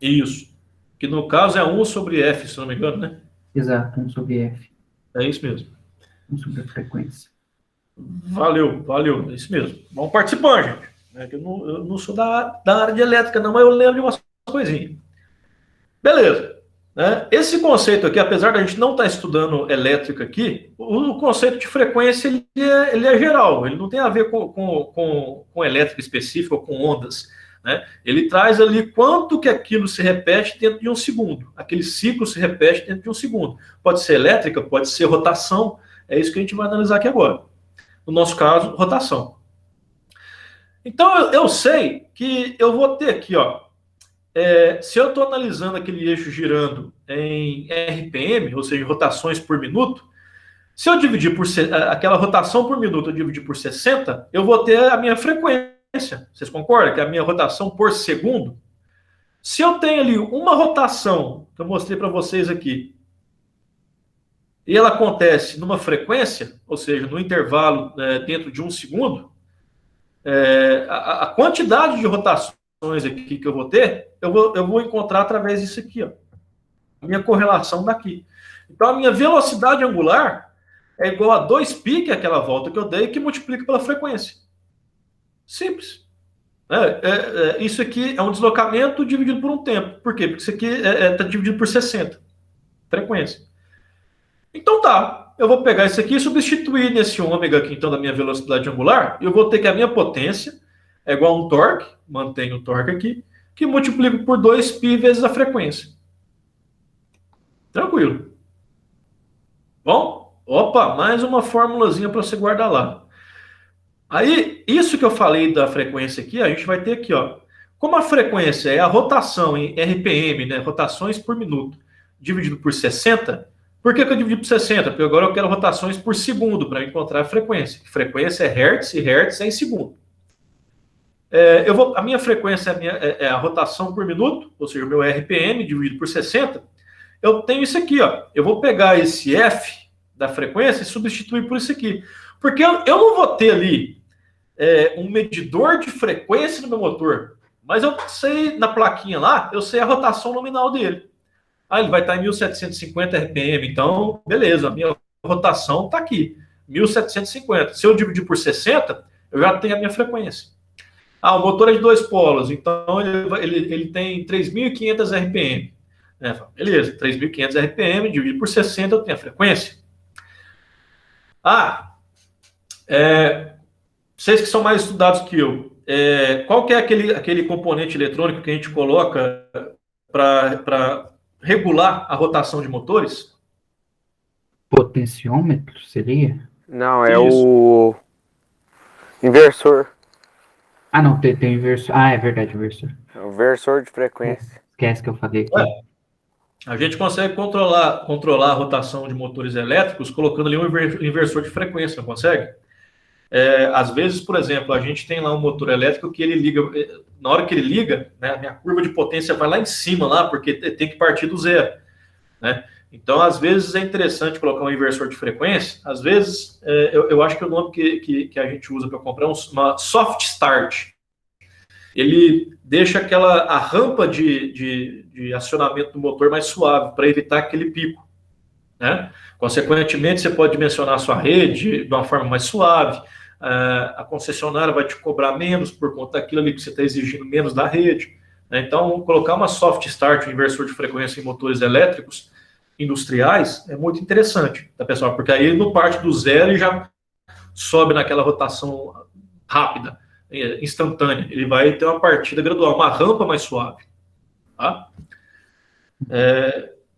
Isso. Que no caso é 1 sobre F, se não me engano, né? Exato, 1 sobre F. É isso mesmo. 1 sobre a frequência. Valeu, é isso mesmo. Vamos participar, gente. Eu não sou da área de elétrica, não, mas eu lembro de umas coisinhas. Beleza. né? Esse conceito aqui, apesar da gente não estar estudando elétrica aqui, o conceito de frequência ele é geral, ele não tem a ver com elétrica específica ou com ondas, né? Ele traz ali quanto que aquilo se repete dentro de um segundo, aquele ciclo se repete dentro de um segundo. Pode ser elétrica, pode ser rotação, é isso que a gente vai analisar aqui agora. No nosso caso, rotação. Então eu sei que eu vou ter aqui, ó, se eu estou analisando aquele eixo girando em RPM, ou seja, rotações por minuto, se eu dividir por aquela rotação por minuto, eu dividir por 60, eu vou ter a minha frequência. Vocês concordam? Que é a minha rotação por segundo. Se eu tenho ali uma rotação, que eu mostrei para vocês aqui, e ela acontece numa frequência, ou seja, no intervalo dentro de um segundo, a quantidade de rotações aqui que eu vou ter, eu vou encontrar através disso aqui, ó, a minha correlação daqui. Então, a minha velocidade angular é igual a 2π, que é aquela volta que eu dei, que multiplica pela frequência. Simples. Isso aqui é um deslocamento dividido por um tempo. Por quê? Porque isso aqui está dividido por 60. Frequência. Então tá, eu vou pegar isso aqui e substituir nesse ômega aqui, então, da minha velocidade angular, e eu vou ter que a minha potência é igual a um torque, mantenho o torque aqui, que multiplico por 2π vezes a frequência. Tranquilo. Bom, opa, mais uma formulazinha para você guardar lá. Aí, isso que eu falei da frequência aqui, a gente vai ter aqui, ó. Como a frequência é a rotação em RPM, né, rotações por minuto, dividido por 60, por que eu dividi por 60? Porque agora eu quero rotações por segundo para encontrar a frequência. Frequência é hertz e hertz é em segundo. A minha frequência é a rotação por minuto, ou seja, o meu RPM dividido por 60. Eu tenho isso aqui, ó. Eu vou pegar esse F da frequência e substituir por isso aqui. Porque eu não vou ter ali um medidor de frequência no meu motor, mas eu sei, na plaquinha lá, eu sei a rotação nominal dele. Ele vai estar em 1750 RPM, então, beleza, a minha rotação está aqui, 1750. Se eu dividir por 60, eu já tenho a minha frequência. O motor é de 2 polos, então ele tem 3.500 RPM. Beleza, 3.500 RPM, dividido por 60, eu tenho a frequência. Vocês que são mais estudados que eu, qual que é aquele componente eletrônico que a gente coloca para regular a rotação de motores? Potenciômetro seria? Não, é o inversor. Não, tem o inversor. É verdade, inversor. É o inversor de frequência. Esquece que eu falei aqui. A gente consegue controlar a rotação de motores elétricos colocando ali um inversor de frequência, não consegue? Às vezes, por exemplo, a gente tem lá um motor elétrico que ele liga, na hora que ele liga, né, a minha curva de potência vai lá em cima, lá, porque tem que partir do zero, né? Então, às vezes, é interessante colocar um inversor de frequência. Às vezes, eu acho que o nome que a gente usa para comprar é uma soft start. Ele deixa a rampa de acionamento do motor mais suave, para evitar aquele pico, né? Consequentemente, você pode dimensionar a sua rede de uma forma mais suave. A concessionária vai te cobrar menos por conta daquilo ali que você está exigindo menos da rede, né? Então, colocar uma soft start, um inversor de frequência em motores elétricos industriais é muito interessante, tá, pessoal? Porque aí no parte do zero e já sobe naquela rotação rápida, instantânea. Ele vai ter uma partida gradual, uma rampa mais suave, tá?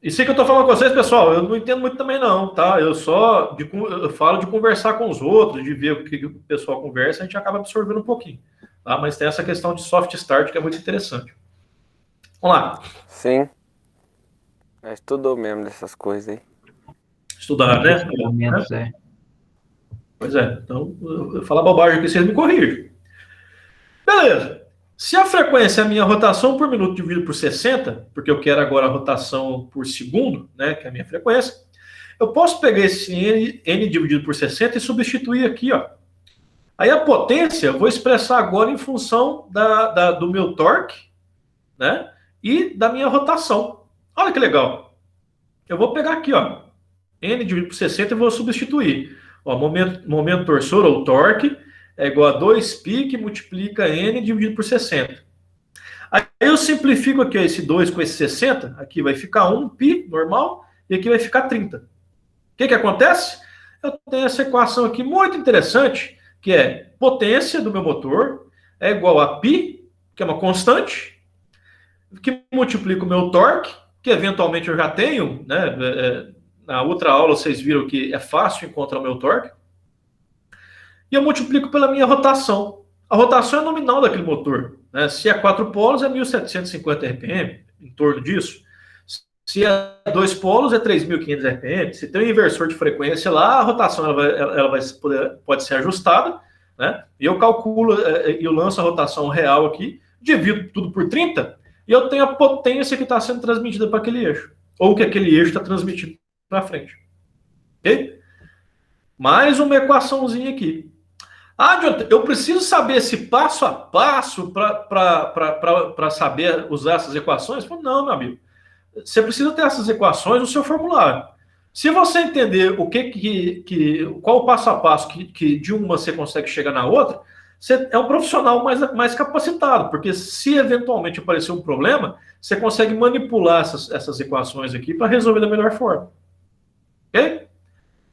Isso aí que eu estou falando com vocês, pessoal, eu não entendo muito também não, tá? Eu falo de conversar com os outros, de ver o que o pessoal conversa, a gente acaba absorvendo um pouquinho, tá? Mas tem essa questão de soft start que é muito interessante. Vamos lá. Sim. Estudou mesmo dessas coisas aí. Estudar, né? Pelo menos, Pois é. Então, eu falar bobagem aqui, vocês me corrigem. Beleza. Se a frequência é a minha rotação por minuto dividido por 60, porque eu quero agora a rotação por segundo, né, que é a minha frequência, eu posso pegar esse n dividido por 60 e substituir aqui, ó. Aí a potência eu vou expressar agora em função do meu torque, né, e da minha rotação. Olha que legal. Eu vou pegar aqui, ó, n dividido por 60 e vou substituir. Ó, momento torsor, ou torque, é igual a 2π que multiplica n dividido por 60. Aí eu simplifico aqui ó, esse 2 com esse 60, aqui vai ficar 1 π normal, e aqui vai ficar 30. O que acontece? Eu tenho essa equação aqui muito interessante, que é potência do meu motor é igual a π, que é uma constante, que multiplica o meu torque, que eventualmente eu já tenho, né? Na outra aula vocês viram que é fácil encontrar o meu torque, e eu multiplico pela minha rotação. A rotação é nominal daquele motor, né? Se é 4 polos, é 1.750 RPM, em torno disso. Se é 2 polos, é 3.500 RPM. Se tem um inversor de frequência lá, a rotação pode ser ajustada, né? E eu calculo, eu lanço a rotação real aqui, divido tudo por 30, e eu tenho a potência que está sendo transmitida para aquele eixo, ou que aquele eixo está transmitindo para frente. Ok? Mais uma equaçãozinha aqui. Ah, Jonathan, eu preciso saber esse passo a passo para saber usar essas equações? Não, meu amigo. Você precisa ter essas equações no seu formulário. Se você entender qual o passo a passo que de uma você consegue chegar na outra, você é um profissional mais capacitado, porque se eventualmente aparecer um problema, você consegue manipular essas equações aqui para resolver da melhor forma. Ok?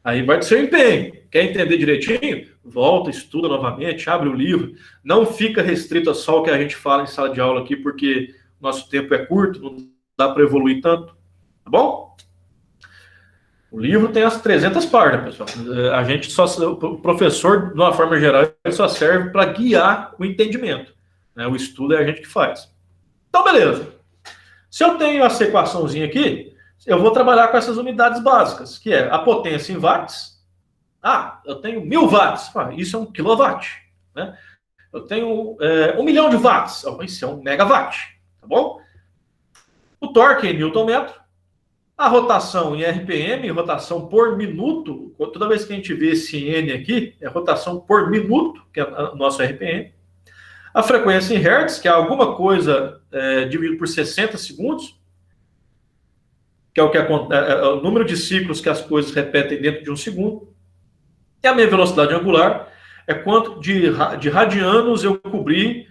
Aí vai do seu empenho. Quer entender direitinho? Volta, estuda novamente, abre o livro. Não fica restrito a só o que a gente fala em sala de aula aqui, porque nosso tempo é curto, não dá para evoluir tanto. Tá bom? O livro tem as 300 páginas, pessoal. A gente o professor, de uma forma geral, ele só serve para guiar o entendimento, né? O estudo é a gente que faz. Então, beleza. Se eu tenho essa equaçãozinha aqui, eu vou trabalhar com essas unidades básicas, que é a potência em watts. Ah, eu tenho 1.000 watts. Ah, isso é 1 quilowatt, né? Eu tenho 1 milhão de watts. Oh, isso é 1 megawatt, tá bom? O torque em Newton-metro. A rotação em RPM, rotação por minuto. Toda vez que a gente vê esse N aqui, é rotação por minuto, que é o nosso RPM. A frequência em Hertz, que é alguma coisa dividido por 60 segundos, que é o número de ciclos que as coisas repetem dentro de um segundo. E a minha velocidade angular é quanto de radianos eu cobri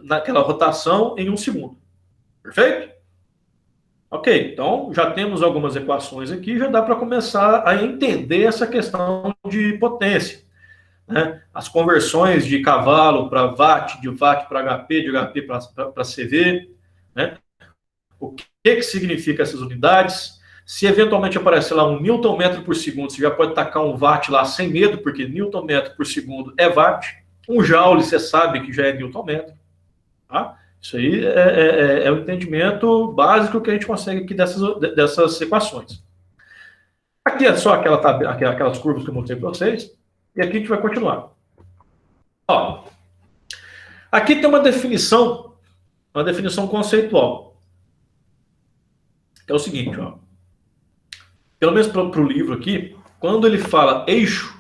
naquela rotação em um segundo. Perfeito? Ok, então já temos algumas equações aqui, já dá para começar a entender essa questão de potência, né? As conversões de cavalo para watt, de watt para HP, de HP para CV, né? O que significa essas unidades? Se eventualmente aparecer lá 1 Newton metro por segundo, você já pode tacar um watt lá sem medo, porque Newton metro por segundo é watt. Um joule, você sabe que já é Newton metro. Tá? Isso aí é o entendimento básico que a gente consegue aqui dessas equações. Aqui é só aquelas curvas que eu mostrei para vocês. E aqui a gente vai continuar. Ó, aqui tem uma definição conceitual. Que é o seguinte, ó. Pelo menos para o livro aqui, quando ele fala eixo,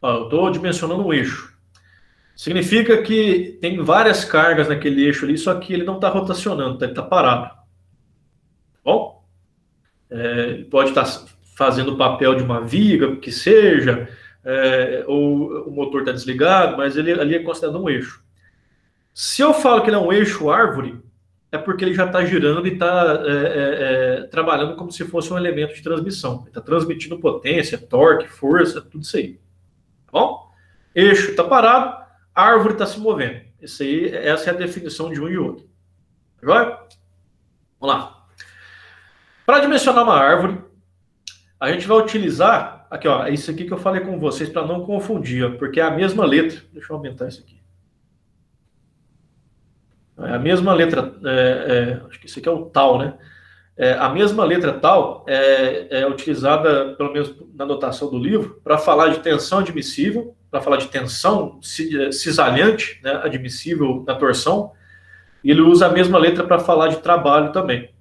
ó, eu estou dimensionando um eixo. Significa que tem várias cargas naquele eixo ali, só que ele não está rotacionando, ele está parado. Bom? Ele pode estar fazendo o papel de uma viga, que seja, ou o motor está desligado, mas ele ali é considerado um eixo. Se eu falo que ele é um eixo árvore, é porque ele já está girando e está trabalhando como se fosse um elemento de transmissão. Ele está transmitindo potência, torque, força, tudo isso aí. Tá bom? Eixo está parado, árvore está se movendo. Essa é a definição de um e outro. Tá joia? Vamos lá. Para dimensionar uma árvore, a gente vai utilizar... Aqui, ó, é isso aqui que eu falei com vocês para não confundir, ó, porque é a mesma letra. Deixa eu aumentar isso aqui. É a mesma letra, acho que isso aqui é o tal, né? A mesma letra tal é utilizada, pelo menos na notação do livro, para falar de tensão admissível, para falar de tensão cisalhante, né, admissível na torção, e ele usa a mesma letra para falar de trabalho também.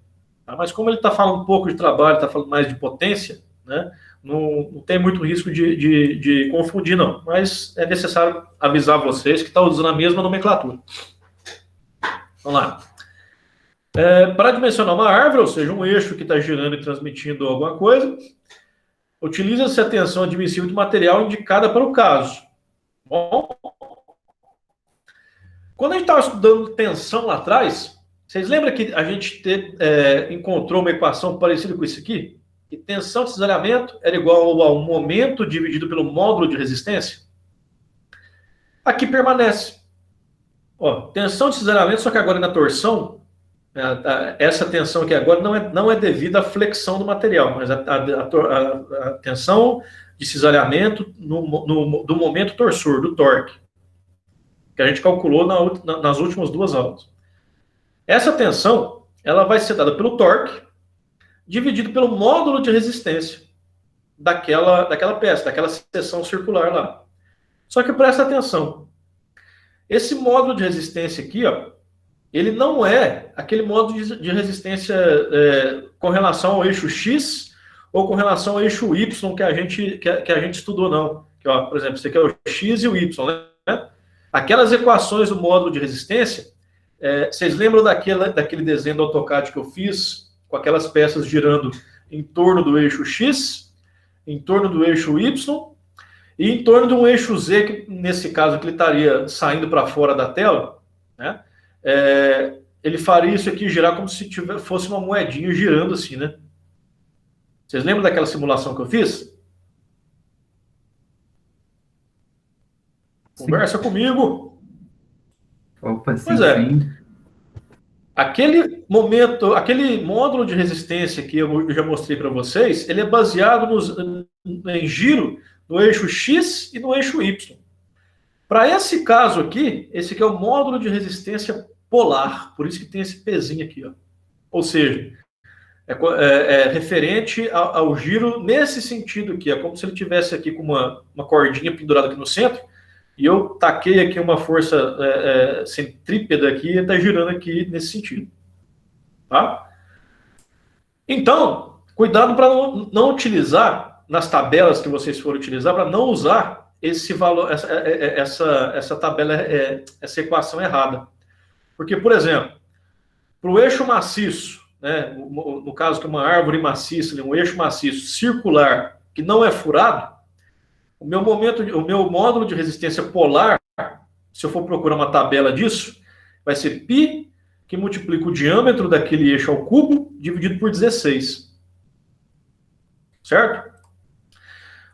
Tá? Mas como ele está falando um pouco de trabalho, está falando mais de potência, né, não tem muito risco de confundir, não. Mas é necessário avisar vocês que está usando a mesma nomenclatura. Vamos lá. Para dimensionar uma árvore, ou seja, um eixo que está girando e transmitindo alguma coisa, utiliza-se a tensão admissível de material indicada para o caso. Bom, Quando a gente estava estudando tensão lá atrás, vocês lembram que a gente encontrou uma equação parecida com isso aqui? Que tensão de cisalhamento era igual ao momento dividido pelo módulo de resistência? Aqui permanece. Ó, tensão de cisalhamento, só que agora na torção, essa tensão aqui agora não é devida à flexão do material, mas a tensão de cisalhamento do momento torsor, do torque, que a gente calculou nas últimas duas aulas. Essa tensão, ela vai ser dada pelo torque, dividido pelo módulo de resistência daquela peça, daquela seção circular lá. Só que presta atenção, esse módulo de resistência aqui, ó, ele não é aquele módulo de resistência com relação ao eixo X ou com relação ao eixo Y que a gente estudou, não. Que, ó, por exemplo, esse aqui é o X e o Y, né? Aquelas equações do módulo de resistência, vocês lembram daquele desenho do AutoCAD que eu fiz, com aquelas peças girando em torno do eixo X, em torno do eixo Y, e em torno de um eixo Z, que nesse caso aqui ele estaria saindo para fora da tela, né? Ele faria isso aqui girar como se fosse uma moedinha girando assim, né? Vocês lembram daquela simulação que eu fiz? Sim. Conversa comigo. Opa, sim, pois é. Sim. Aquele módulo de resistência que eu já mostrei para vocês, ele é baseado em giro no eixo X e no eixo Y. Para esse caso aqui, esse aqui é o módulo de resistência polar, por isso que tem esse pezinho aqui, ó. Ou seja, é referente ao giro nesse sentido aqui, é como se ele tivesse aqui com uma cordinha pendurada aqui no centro, e eu taquei aqui uma força centrípeta aqui e está girando aqui nesse sentido. Tá? Então, cuidado para não utilizar nas tabelas que vocês forem utilizar, para não usar esse valor, essa tabela, essa equação errada. Porque, por exemplo, para o eixo maciço, né, no caso que é uma árvore maciça, um eixo maciço circular que não é furado, o meu módulo de resistência polar, se eu for procurar uma tabela disso, vai ser π, que multiplica o diâmetro daquele eixo ao cubo, dividido por 16. Certo?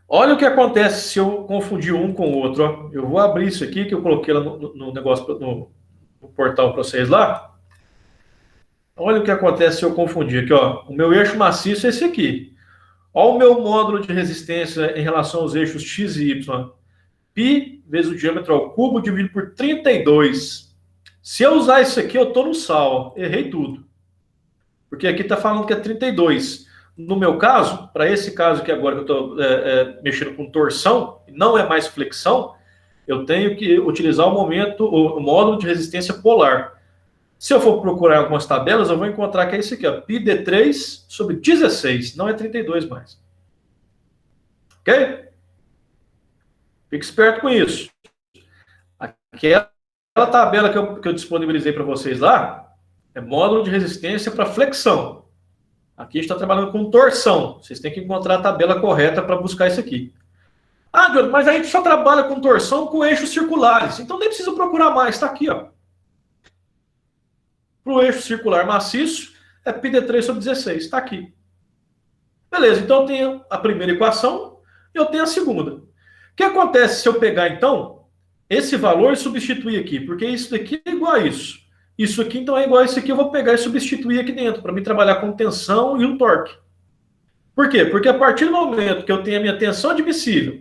Olha o que acontece se eu confundir um com o outro. Ó. Eu vou abrir isso aqui, que eu coloquei lá no negócio, no portal para vocês lá. Olha o que acontece se eu confundir aqui. Ó. O meu eixo maciço é esse aqui. Olha o meu módulo de resistência em relação aos eixos X e Y. π vezes o diâmetro ao cubo dividido por 32. Se eu usar isso aqui, eu estou no sal. Errei tudo. Porque aqui está falando que é 32. No meu caso, para esse caso aqui agora que eu estou mexendo com torção, não é mais flexão, eu tenho que utilizar o módulo de resistência polar. Se eu for procurar algumas tabelas, eu vou encontrar que é isso aqui, ó, πd3 sobre 16, não é 32 mais. Ok? Fique esperto com isso. Aquela tabela que eu disponibilizei para vocês lá, é módulo de resistência para flexão. Aqui a gente está trabalhando com torção. Vocês têm que encontrar a tabela correta para buscar isso aqui. Ah, Diogo, mas a gente só trabalha com torção com eixos circulares. Então nem precisa procurar mais, está aqui, ó. Para o eixo circular maciço, é πd3 sobre 16. Está aqui. Beleza, então eu tenho a primeira equação e eu tenho a segunda. O que acontece se eu pegar, então, esse valor e substituir aqui? Porque isso daqui é igual a isso. Isso aqui, então, é igual a isso aqui. Eu vou pegar e substituir aqui dentro, para mim trabalhar com tensão e o torque. Por quê? Porque a partir do momento que eu tenho a minha tensão admissível,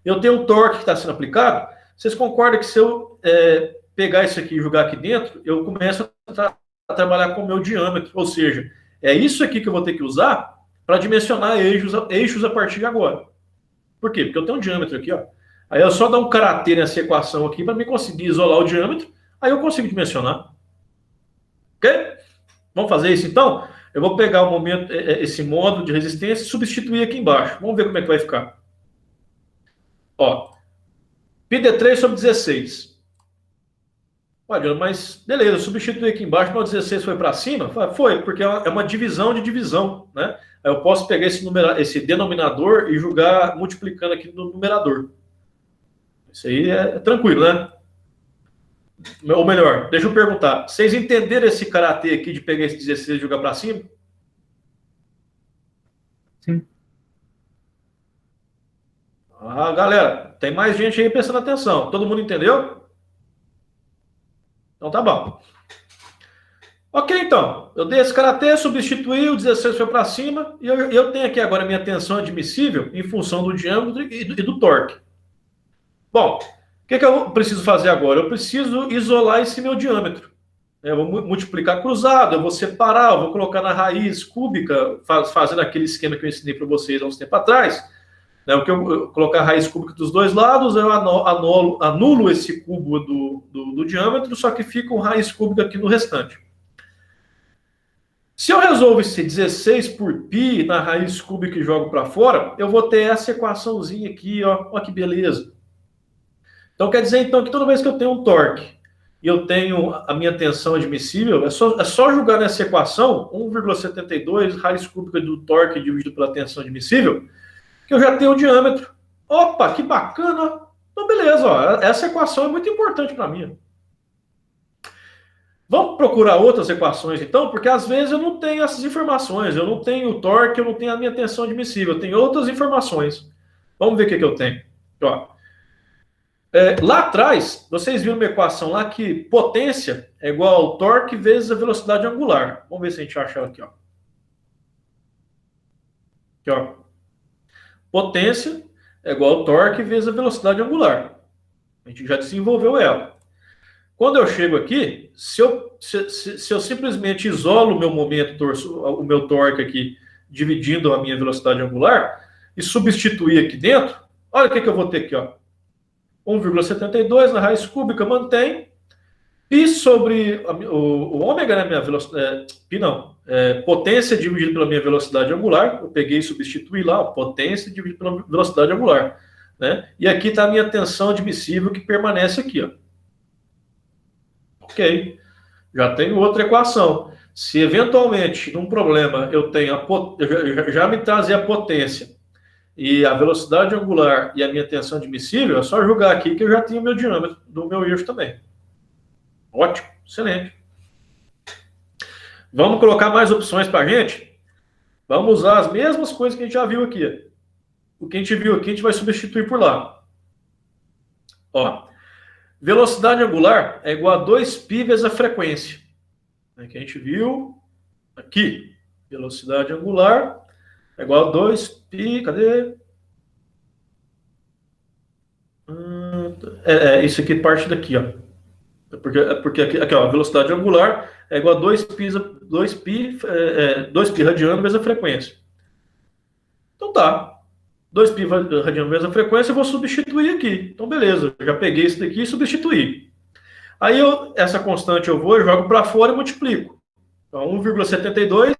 eu tenho o torque que está sendo aplicado, vocês concordam que se eu pegar isso aqui e jogar aqui dentro, eu começo a trabalhar com o meu diâmetro. Ou seja, é isso aqui que eu vou ter que usar para dimensionar eixos a partir de agora. Por quê? Porque eu tenho um diâmetro aqui, ó. Aí eu só dar um caráter nessa equação aqui para me conseguir isolar o diâmetro, aí eu consigo dimensionar. Ok? Vamos fazer isso então? Eu vou pegar esse módulo de resistência e substituir aqui embaixo. Vamos ver como é que vai ficar. Ó, πd3 sobre 16. Olha, mas beleza, eu substituí aqui embaixo, mas o 16 foi para cima? Foi, porque é uma divisão de divisão, né? Aí eu posso pegar esse denominador e jogar multiplicando aqui no numerador. Isso aí é tranquilo, né? Ou melhor, deixa eu perguntar. Vocês entenderam esse karatê aqui de pegar esse 16 e jogar para cima? Sim. Ah, galera, tem mais gente aí prestando atenção. Todo mundo entendeu? Então tá bom. Ok, então. Eu dei esse karatê, substituí, o 16 foi para cima, e eu tenho aqui agora a minha tensão admissível em função do diâmetro e do torque. Bom, o que eu preciso fazer agora? Eu preciso isolar esse meu diâmetro. Eu vou multiplicar cruzado, eu vou separar, eu vou colocar na raiz cúbica, fazendo aquele esquema que eu ensinei para vocês há uns tempo atrás. Né, o que eu colocar a raiz cúbica dos dois lados, eu anulo esse cubo do diâmetro, só que fica uma raiz cúbica aqui no restante. Se eu resolvo esse 16 por π na raiz cúbica e jogo para fora, eu vou ter essa equaçãozinha aqui, ó, ó que beleza. Então quer dizer então que toda vez que eu tenho um torque e eu tenho a minha tensão admissível, é só jogar nessa equação 1,72 raiz cúbica do torque dividido pela tensão admissível, que eu já tenho o diâmetro. Opa, que bacana! Então beleza, ó, essa equação é muito importante para mim. Vamos procurar outras equações, então, porque às vezes eu não tenho essas informações. Eu não tenho o torque, eu não tenho a minha tensão admissível. Eu tenho outras informações. Vamos ver o que eu tenho. Ó, lá atrás, vocês viram uma equação lá que potência é igual ao torque vezes a velocidade angular. Vamos ver se a gente acha ela aqui. Ó. Aqui, ó. Potência é igual ao torque vezes a velocidade angular. A gente já desenvolveu ela. Quando eu chego aqui, se eu simplesmente isolo o meu momento, o meu torque aqui, dividindo a minha velocidade angular, e substituir aqui dentro, olha o que eu vou ter aqui, ó. 1,72 na raiz cúbica, mantém. Π sobre o ômega, né, minha velocidade, π não, potência dividido pela minha velocidade angular, eu peguei e substituí lá, potência dividido pela velocidade angular. Né? E aqui está a minha tensão admissível que permanece aqui, ó. Ok, já tenho outra equação. Se eventualmente, num problema, eu tenho já me trazer a potência e a velocidade angular e a minha tensão admissível, é só jogar aqui que eu já tenho o meu diâmetro do meu eixo também. Ótimo, excelente. Vamos colocar mais opções para a gente? Vamos usar as mesmas coisas que a gente já viu aqui. O que a gente viu aqui, a gente vai substituir por lá. Ó. Velocidade angular é igual a 2π vezes a frequência. Que a gente viu aqui. Velocidade angular é igual a 2π. Cadê? Isso aqui parte daqui, ó. Porque aqui, ó, a velocidade angular é igual a 2π radiano vezes a frequência. Então tá. 2π radiano vezes a frequência, eu vou substituir aqui. Então, beleza. Eu já peguei isso daqui e substituí. Aí, essa constante eu jogo para fora e multiplico. Então, 1,72,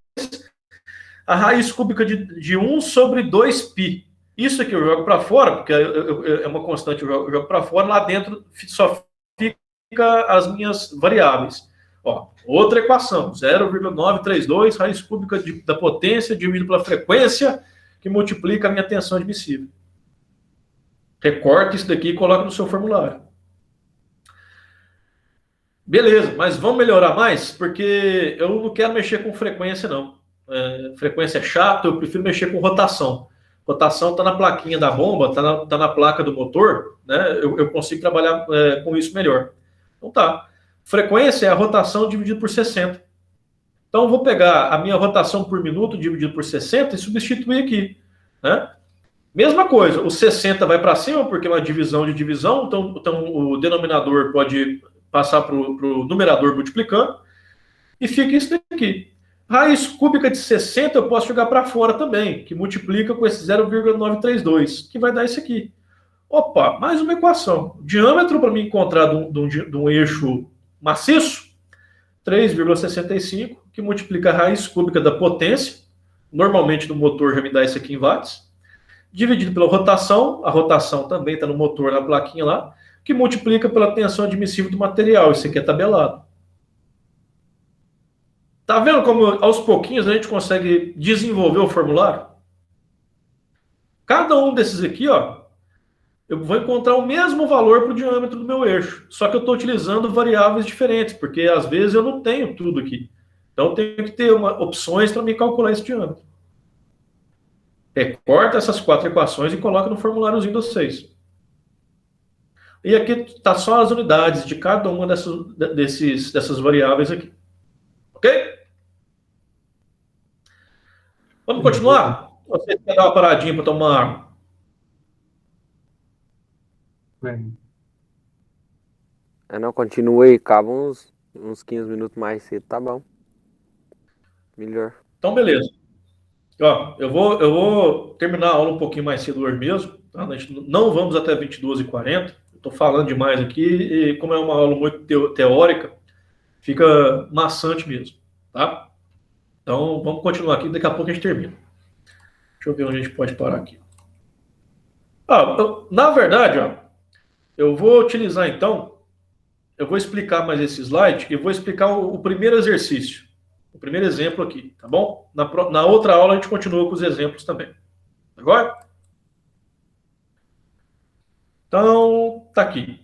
a raiz cúbica de 1 sobre 2π. Isso aqui eu jogo para fora, porque é uma constante, eu jogo para fora, lá dentro só fica as minhas variáveis. Ó, outra equação, 0,932, raiz cúbica da potência dividido pela frequência, que multiplica a minha tensão admissível. Recorta isso daqui e coloca no seu formulário. Beleza, mas vamos melhorar mais? Porque eu não quero mexer com frequência, não. Frequência é chato, eu prefiro mexer com rotação. Rotação está na plaquinha da bomba, está na placa do motor, né? Eu consigo trabalhar com isso melhor. Então tá. Frequência é a rotação dividida por 60. Então eu vou pegar a minha rotação por minuto dividido por 60 e substituir aqui. Né? Mesma coisa, o 60 vai para cima porque é uma divisão de divisão, então o denominador pode passar para o numerador multiplicando e fica isso daqui. Raiz cúbica de 60 eu posso jogar para fora também, que multiplica com esse 0,932, que vai dar isso aqui. Opa, mais uma equação. Diâmetro para mim encontrar de um eixo maciço, 3,65, que multiplica a raiz cúbica da potência, normalmente no motor já me dá isso aqui em watts, dividido pela rotação, a rotação também está no motor, na plaquinha lá, que multiplica pela tensão admissível do material, isso aqui é tabelado. Tá vendo como aos pouquinhos a gente consegue desenvolver o formulário? Cada um desses aqui, ó, eu vou encontrar o mesmo valor para o diâmetro do meu eixo, só que eu estou utilizando variáveis diferentes, porque às vezes eu não tenho tudo aqui. Então eu tenho que ter opções para me calcular esse diâmetro. Recorta essas 4 equações e coloca no formuláriozinho de vocês. E aqui está só as unidades de cada uma dessas variáveis aqui. Ok? Vamos continuar? Você quer dar uma paradinha para tomar água? Não, continua aí, acaba uns 15 minutos mais cedo, tá bom. Melhor. Então, beleza. Ó, eu vou terminar a aula um pouquinho mais cedo hoje mesmo. Tá? A gente não vamos até 22h40. Estou falando demais aqui e como é uma aula muito teórica, fica maçante mesmo. Tá? Então, vamos continuar aqui. Daqui a pouco a gente termina. Deixa eu ver onde a gente pode parar aqui. Na verdade, ó, eu vou utilizar então, eu vou explicar mais esse slide e vou explicar o primeiro exercício. O primeiro exemplo aqui, tá bom? Na outra aula a gente continua com os exemplos também. Agora? Então, tá aqui.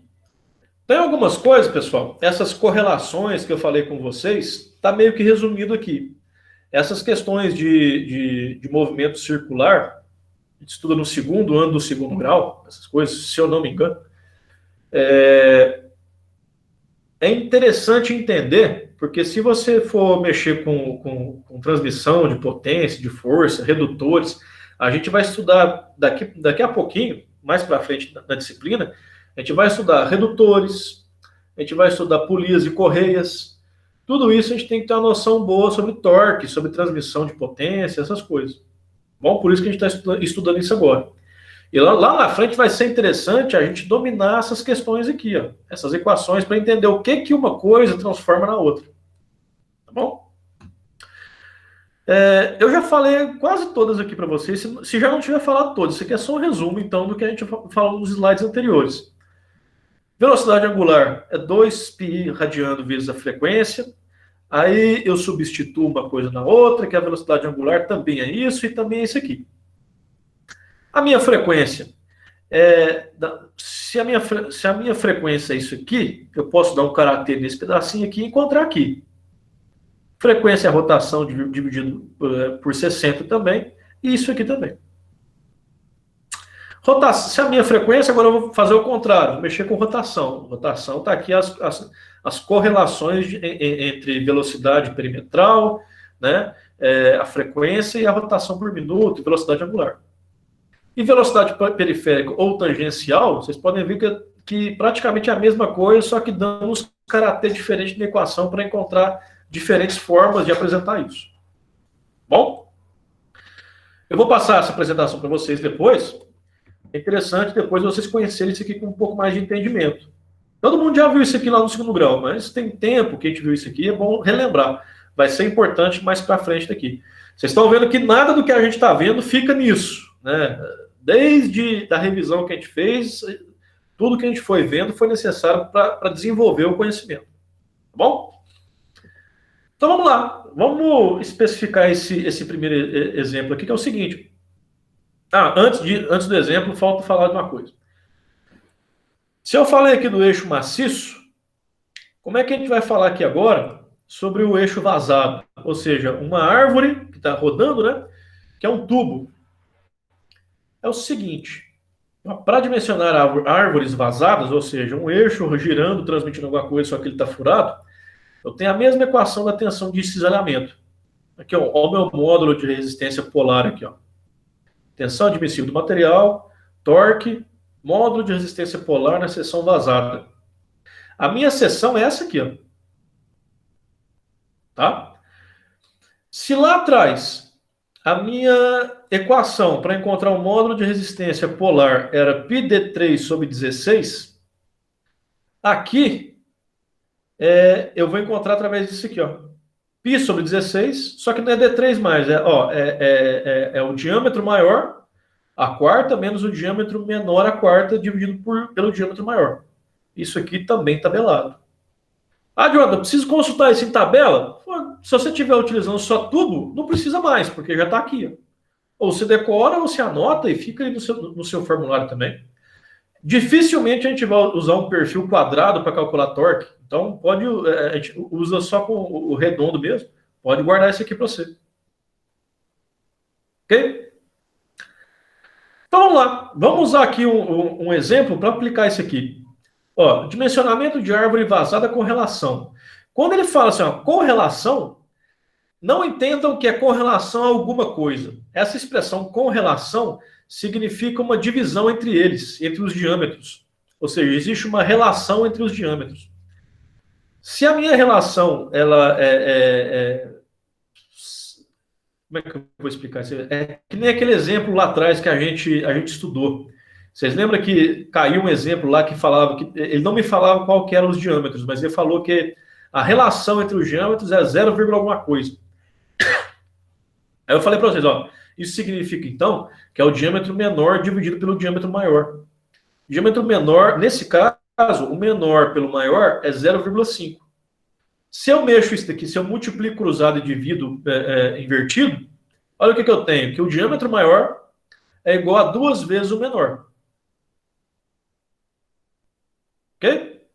Tem algumas coisas, pessoal, essas correlações que eu falei com vocês, tá meio que resumido aqui. Essas questões de movimento circular, a gente estuda no segundo ano do segundo grau, essas coisas, se eu não me engano, é interessante entender, porque se você for mexer com transmissão de potência, de força, redutores, a gente vai estudar daqui a pouquinho, mais para frente na disciplina, a gente vai estudar redutores, a gente vai estudar polias e correias. Tudo isso a gente tem que ter uma noção boa sobre torque, sobre transmissão de potência, essas coisas. Bom, por isso que a gente está estudando isso agora. E lá na frente vai ser interessante a gente dominar essas questões aqui, ó, essas equações, para entender o que uma coisa transforma na outra. Tá bom? Eu já falei quase todas aqui para vocês, se já não tiver falado todas. Isso aqui é só um resumo, então, do que a gente falou nos slides anteriores. Velocidade angular é 2π radiano vezes a frequência. Aí eu substituo uma coisa na outra, que a velocidade angular também é isso e também é isso aqui. A minha frequência, se a minha frequência é isso aqui, eu posso dar um caráter nesse pedacinho aqui e encontrar aqui. Frequência é a rotação dividido por 60 também, e isso aqui também. Se a minha frequência, agora eu vou fazer o contrário, vou mexer com rotação. Rotação está aqui as correlações entre velocidade perimetral, né, a frequência e a rotação por minuto, e velocidade angular. E velocidade periférica ou tangencial, vocês podem ver que praticamente é a mesma coisa, só que dando uns caracteres diferentes na equação para encontrar diferentes formas de apresentar isso. Bom? Eu vou passar essa apresentação para vocês depois. É interessante depois vocês conhecerem isso aqui com um pouco mais de entendimento. Todo mundo já viu isso aqui lá no segundo grau, mas tem tempo que a gente viu isso aqui, é bom relembrar. Vai ser importante mais para frente daqui. Vocês estão vendo que nada do que a gente está vendo fica nisso, né? Desde a revisão que a gente fez, tudo que a gente foi vendo foi necessário para desenvolver o conhecimento. Tá bom? Então vamos lá. Vamos especificar esse primeiro exemplo aqui, que é o seguinte. Antes do exemplo, falta falar de uma coisa. Se eu falei aqui do eixo maciço, como é que a gente vai falar aqui agora sobre o eixo vazado? Ou seja, uma árvore que está rodando, né? Que é um tubo. É o seguinte, para dimensionar árvores vazadas, ou seja, um eixo girando, transmitindo alguma coisa, só que ele está furado, eu tenho a mesma equação da tensão de cisalhamento. Aqui, ó, o meu módulo de resistência polar aqui, ó. Tensão admissível do material, torque, módulo de resistência polar na seção vazada. A minha seção é essa aqui, ó. Tá? Se lá atrás a minha equação para encontrar o módulo de resistência polar era πd3 sobre 16, aqui eu vou encontrar através disso aqui, ó. Π sobre 16, só que não é D3 mais, é o diâmetro maior, a quarta, menos o diâmetro menor, a quarta, dividido pelo diâmetro maior. Isso aqui também tabelado. Jonathan, preciso consultar isso em tabela? Se você estiver utilizando só tubo, não precisa mais, porque já está aqui. Ó. Ou você decora, ou você anota e fica aí no seu formulário também. Dificilmente a gente vai usar um perfil quadrado para calcular torque. Então, a gente usa só com o redondo mesmo. Pode guardar isso aqui para você. Ok? Então, vamos lá. Vamos usar aqui um exemplo para aplicar isso aqui. Ó, dimensionamento de árvore vazada com relação. Quando ele fala assim, ó, correlação, não entendam que é com relação a alguma coisa. Essa expressão com relação significa uma divisão entre eles, entre os diâmetros. Ou seja, existe uma relação entre os diâmetros. Se a minha relação, ela como é que eu vou explicar isso? É que nem aquele exemplo lá atrás que a gente estudou. Vocês lembram que caiu um exemplo lá que falava que ele não me falava qual que eram os diâmetros, mas ele falou que a relação entre os diâmetros é 0, alguma coisa. Aí eu falei para vocês, ó, isso significa então que é o diâmetro menor dividido pelo diâmetro maior. O diâmetro menor, nesse caso, o menor pelo maior é 0,5. Se eu mexo isso daqui, se eu multiplico cruzado e divido invertido, olha o que eu tenho, que o diâmetro maior é igual a 2 vezes o menor. Ok?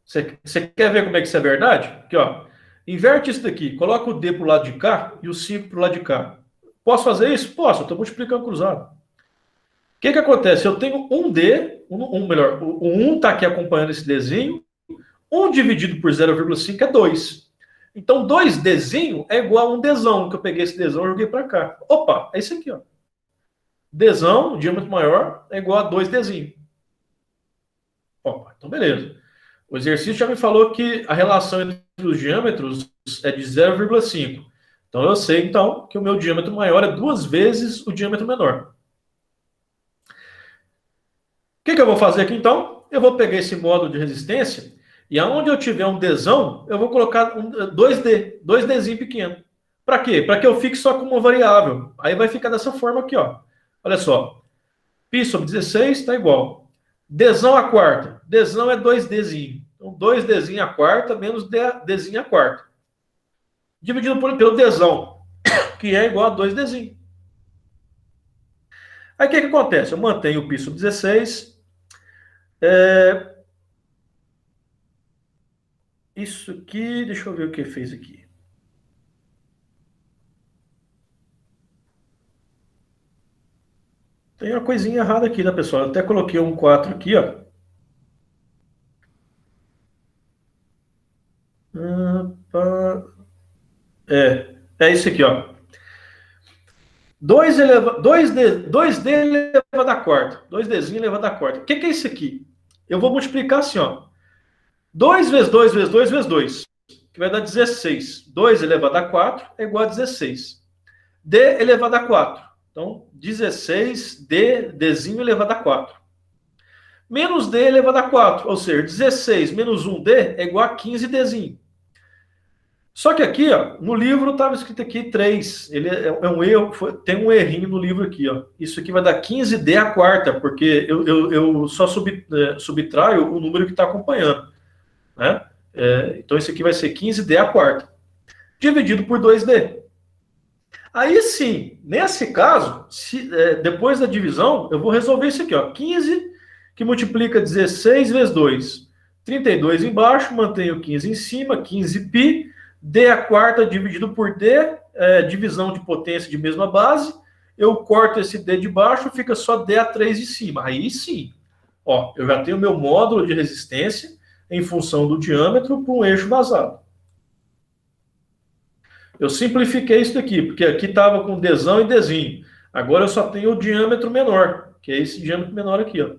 Você quer ver como é que isso é verdade? Aqui, ó. Inverte isso daqui. Coloca o D para o lado de cá e o 5 para o lado de cá. Posso fazer isso? Posso. Eu estou multiplicando cruzado. O que acontece? Eu tenho um D, melhor, o 1 está aqui acompanhando esse Dzinho. 1 dividido por 0,5 é 2. Então, 2Dzinho é igual a um Dzão, que eu peguei esse Dzão e joguei para cá. Opa, é isso aqui, ó. Dzão, o diâmetro maior, é igual a 2Dzinho. Opa, então beleza. O exercício já me falou que a relação entre os diâmetros é de 0,5. Então, eu sei, então, que o meu diâmetro maior é 2 vezes o diâmetro menor. O que eu vou fazer aqui, então? Eu vou pegar esse módulo de resistência e aonde eu tiver um Dzão, eu vou colocar 2Dzinho pequeno. Para quê? Para que eu fique só com uma variável. Aí vai ficar dessa forma aqui, ó. Olha só. Π sobre 16 está igual. Dzão à quarta. Dzão é 2Dzinho. Então, 2Dzinho à quarta menos Dzinho à quarta. Dividido pelo Dzão, que é igual a 2Dzinho. Aí o que acontece? Eu mantenho o π sobre 16. Isso aqui, deixa eu ver o que fez aqui. Tem uma coisinha errada aqui, né, pessoal? Eu até coloquei um 4 aqui, ó. É isso aqui, ó. 2D elevado à quarta. 2Dzinho elevado à quarta. O que é isso aqui? Eu vou multiplicar assim, ó. 2 vezes 2 vezes 2 vezes 2, que vai dar 16. 2 elevado a 4 é igual a 16. D elevado a 4. Então, 16D, Dzinho elevado a 4. Menos D elevado a 4, ou seja, 16 menos 1D é igual a 15Dzinho. Só que aqui, ó, no livro estava escrito aqui 3. Ele é um erro, tem um errinho no livro aqui, ó. Isso aqui vai dar 15D à quarta, porque eu só subtraio o número que está acompanhando. Né? Então, isso aqui vai ser 15D à quarta, dividido por 2D. Aí sim, nesse caso, depois da divisão, eu vou resolver isso aqui, ó. 15 que multiplica 16 vezes 2. 32 embaixo, mantenho 15 em cima, 15π, D à quarta dividido por D, divisão de potência de mesma base. Eu corto esse D de baixo, fica só D a 3 em cima. Aí sim, ó, eu já tenho meu módulo de resistência em função do diâmetro para um eixo vazado. Eu simplifiquei isso daqui, porque aqui estava com Dzão e Dzinho. Agora eu só tenho o diâmetro menor, que é esse diâmetro menor aqui, ó.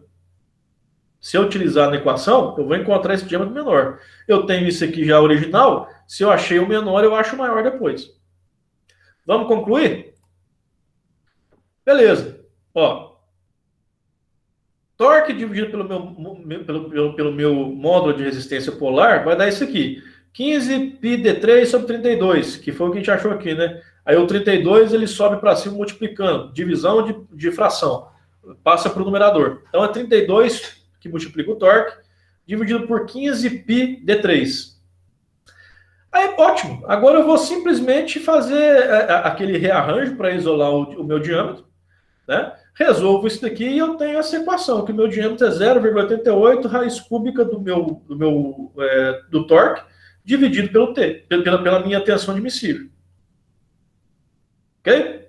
Se eu utilizar na equação, eu vou encontrar esse diâmetro menor. Eu tenho isso aqui já original, se eu achei o menor, eu acho o maior depois. Vamos concluir? Beleza. Ó, torque dividido pelo meu módulo de resistência polar vai dar isso aqui. 15πd3 sobre 32, que foi o que a gente achou aqui, né? Aí o 32 ele sobe para cima multiplicando, divisão de fração, passa para o numerador. Então é 32 que multiplica o torque, dividido por 15πd3. Aí, ótimo. Agora eu vou simplesmente fazer aquele rearranjo para isolar o meu diâmetro. né? Resolvo isso daqui e eu tenho essa equação, que o meu diâmetro é 0,88 raiz cúbica do torque, dividido pelo T, pela minha tensão admissível. Ok?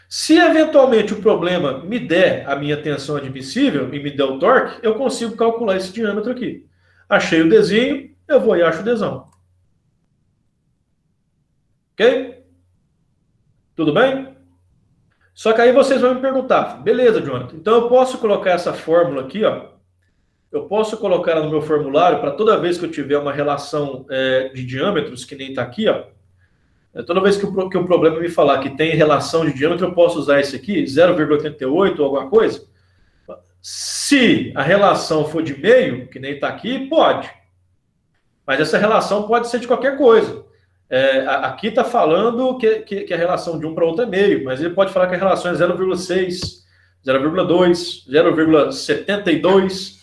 Se eventualmente o problema me der a minha tensão admissível e me der o torque, eu consigo calcular esse diâmetro aqui. Achei o Dzinho, eu vou e acho o Dzão. Ok? Tudo bem? Só que aí vocês vão me perguntar, beleza, Jonathan, então eu posso colocar essa fórmula aqui, ó, eu posso colocar ela no meu formulário para toda vez que eu tiver uma relação de diâmetros, que nem está aqui, ó, toda vez que o problema me falar que tem relação de diâmetro, eu posso usar esse aqui, 0,88 ou alguma coisa? Se a relação for de meio, que nem está aqui, pode. Mas essa relação pode ser de qualquer coisa. Aqui está falando que a relação de um para outro é meio, mas ele pode falar que a relação é 0,6, 0,2, 0,72,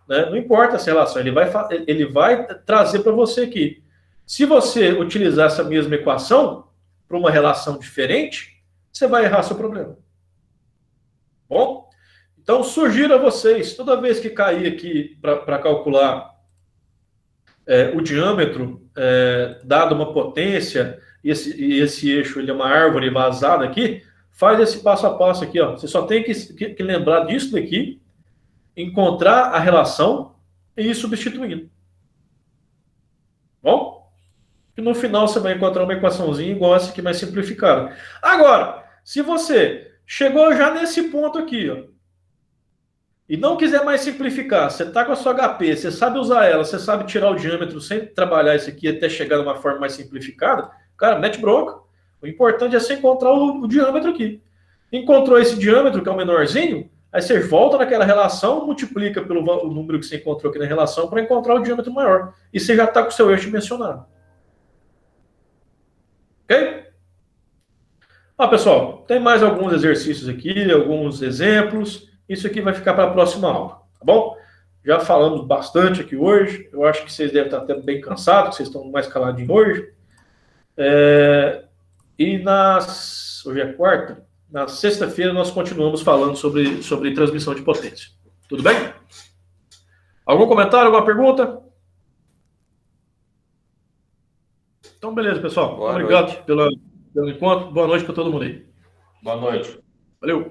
né? Não importa essa relação, ele vai trazer para você aqui. Se você utilizar essa mesma equação para uma relação diferente, você vai errar seu problema. Bom? Então, sugiro a vocês, toda vez que cair aqui para calcular o diâmetro, dado uma potência, e esse eixo ele é uma árvore vazada aqui, faz esse passo a passo aqui. Ó. Você só tem que lembrar disso daqui, encontrar a relação e ir substituindo. Bom? E no final você vai encontrar uma equaçãozinha igual essa aqui, mais simplificada. Agora, se você chegou já nesse ponto aqui, ó, e não quiser mais simplificar, você está com a sua HP, você sabe usar ela, você sabe tirar o diâmetro sem trabalhar isso aqui até chegar numa forma mais simplificada, cara, mete bronca. O importante é você encontrar o diâmetro aqui. Encontrou esse diâmetro, que é o menorzinho, aí você volta naquela relação, multiplica pelo número que você encontrou aqui na relação para encontrar o diâmetro maior. E você já está com o seu eixo dimensionado. Ok? Ó, pessoal, tem mais alguns exercícios aqui, alguns exemplos. Isso aqui vai ficar para a próxima aula, tá bom? Já falamos bastante aqui hoje. Eu acho que vocês devem estar até bem cansados, vocês estão mais caladinhos hoje. Hoje é quarta. Na sexta-feira nós continuamos falando sobre transmissão de potência. Tudo bem? Algum comentário, alguma pergunta? Então, beleza, pessoal. Obrigado pelo encontro. Boa noite para todo mundo aí. Boa noite. Valeu.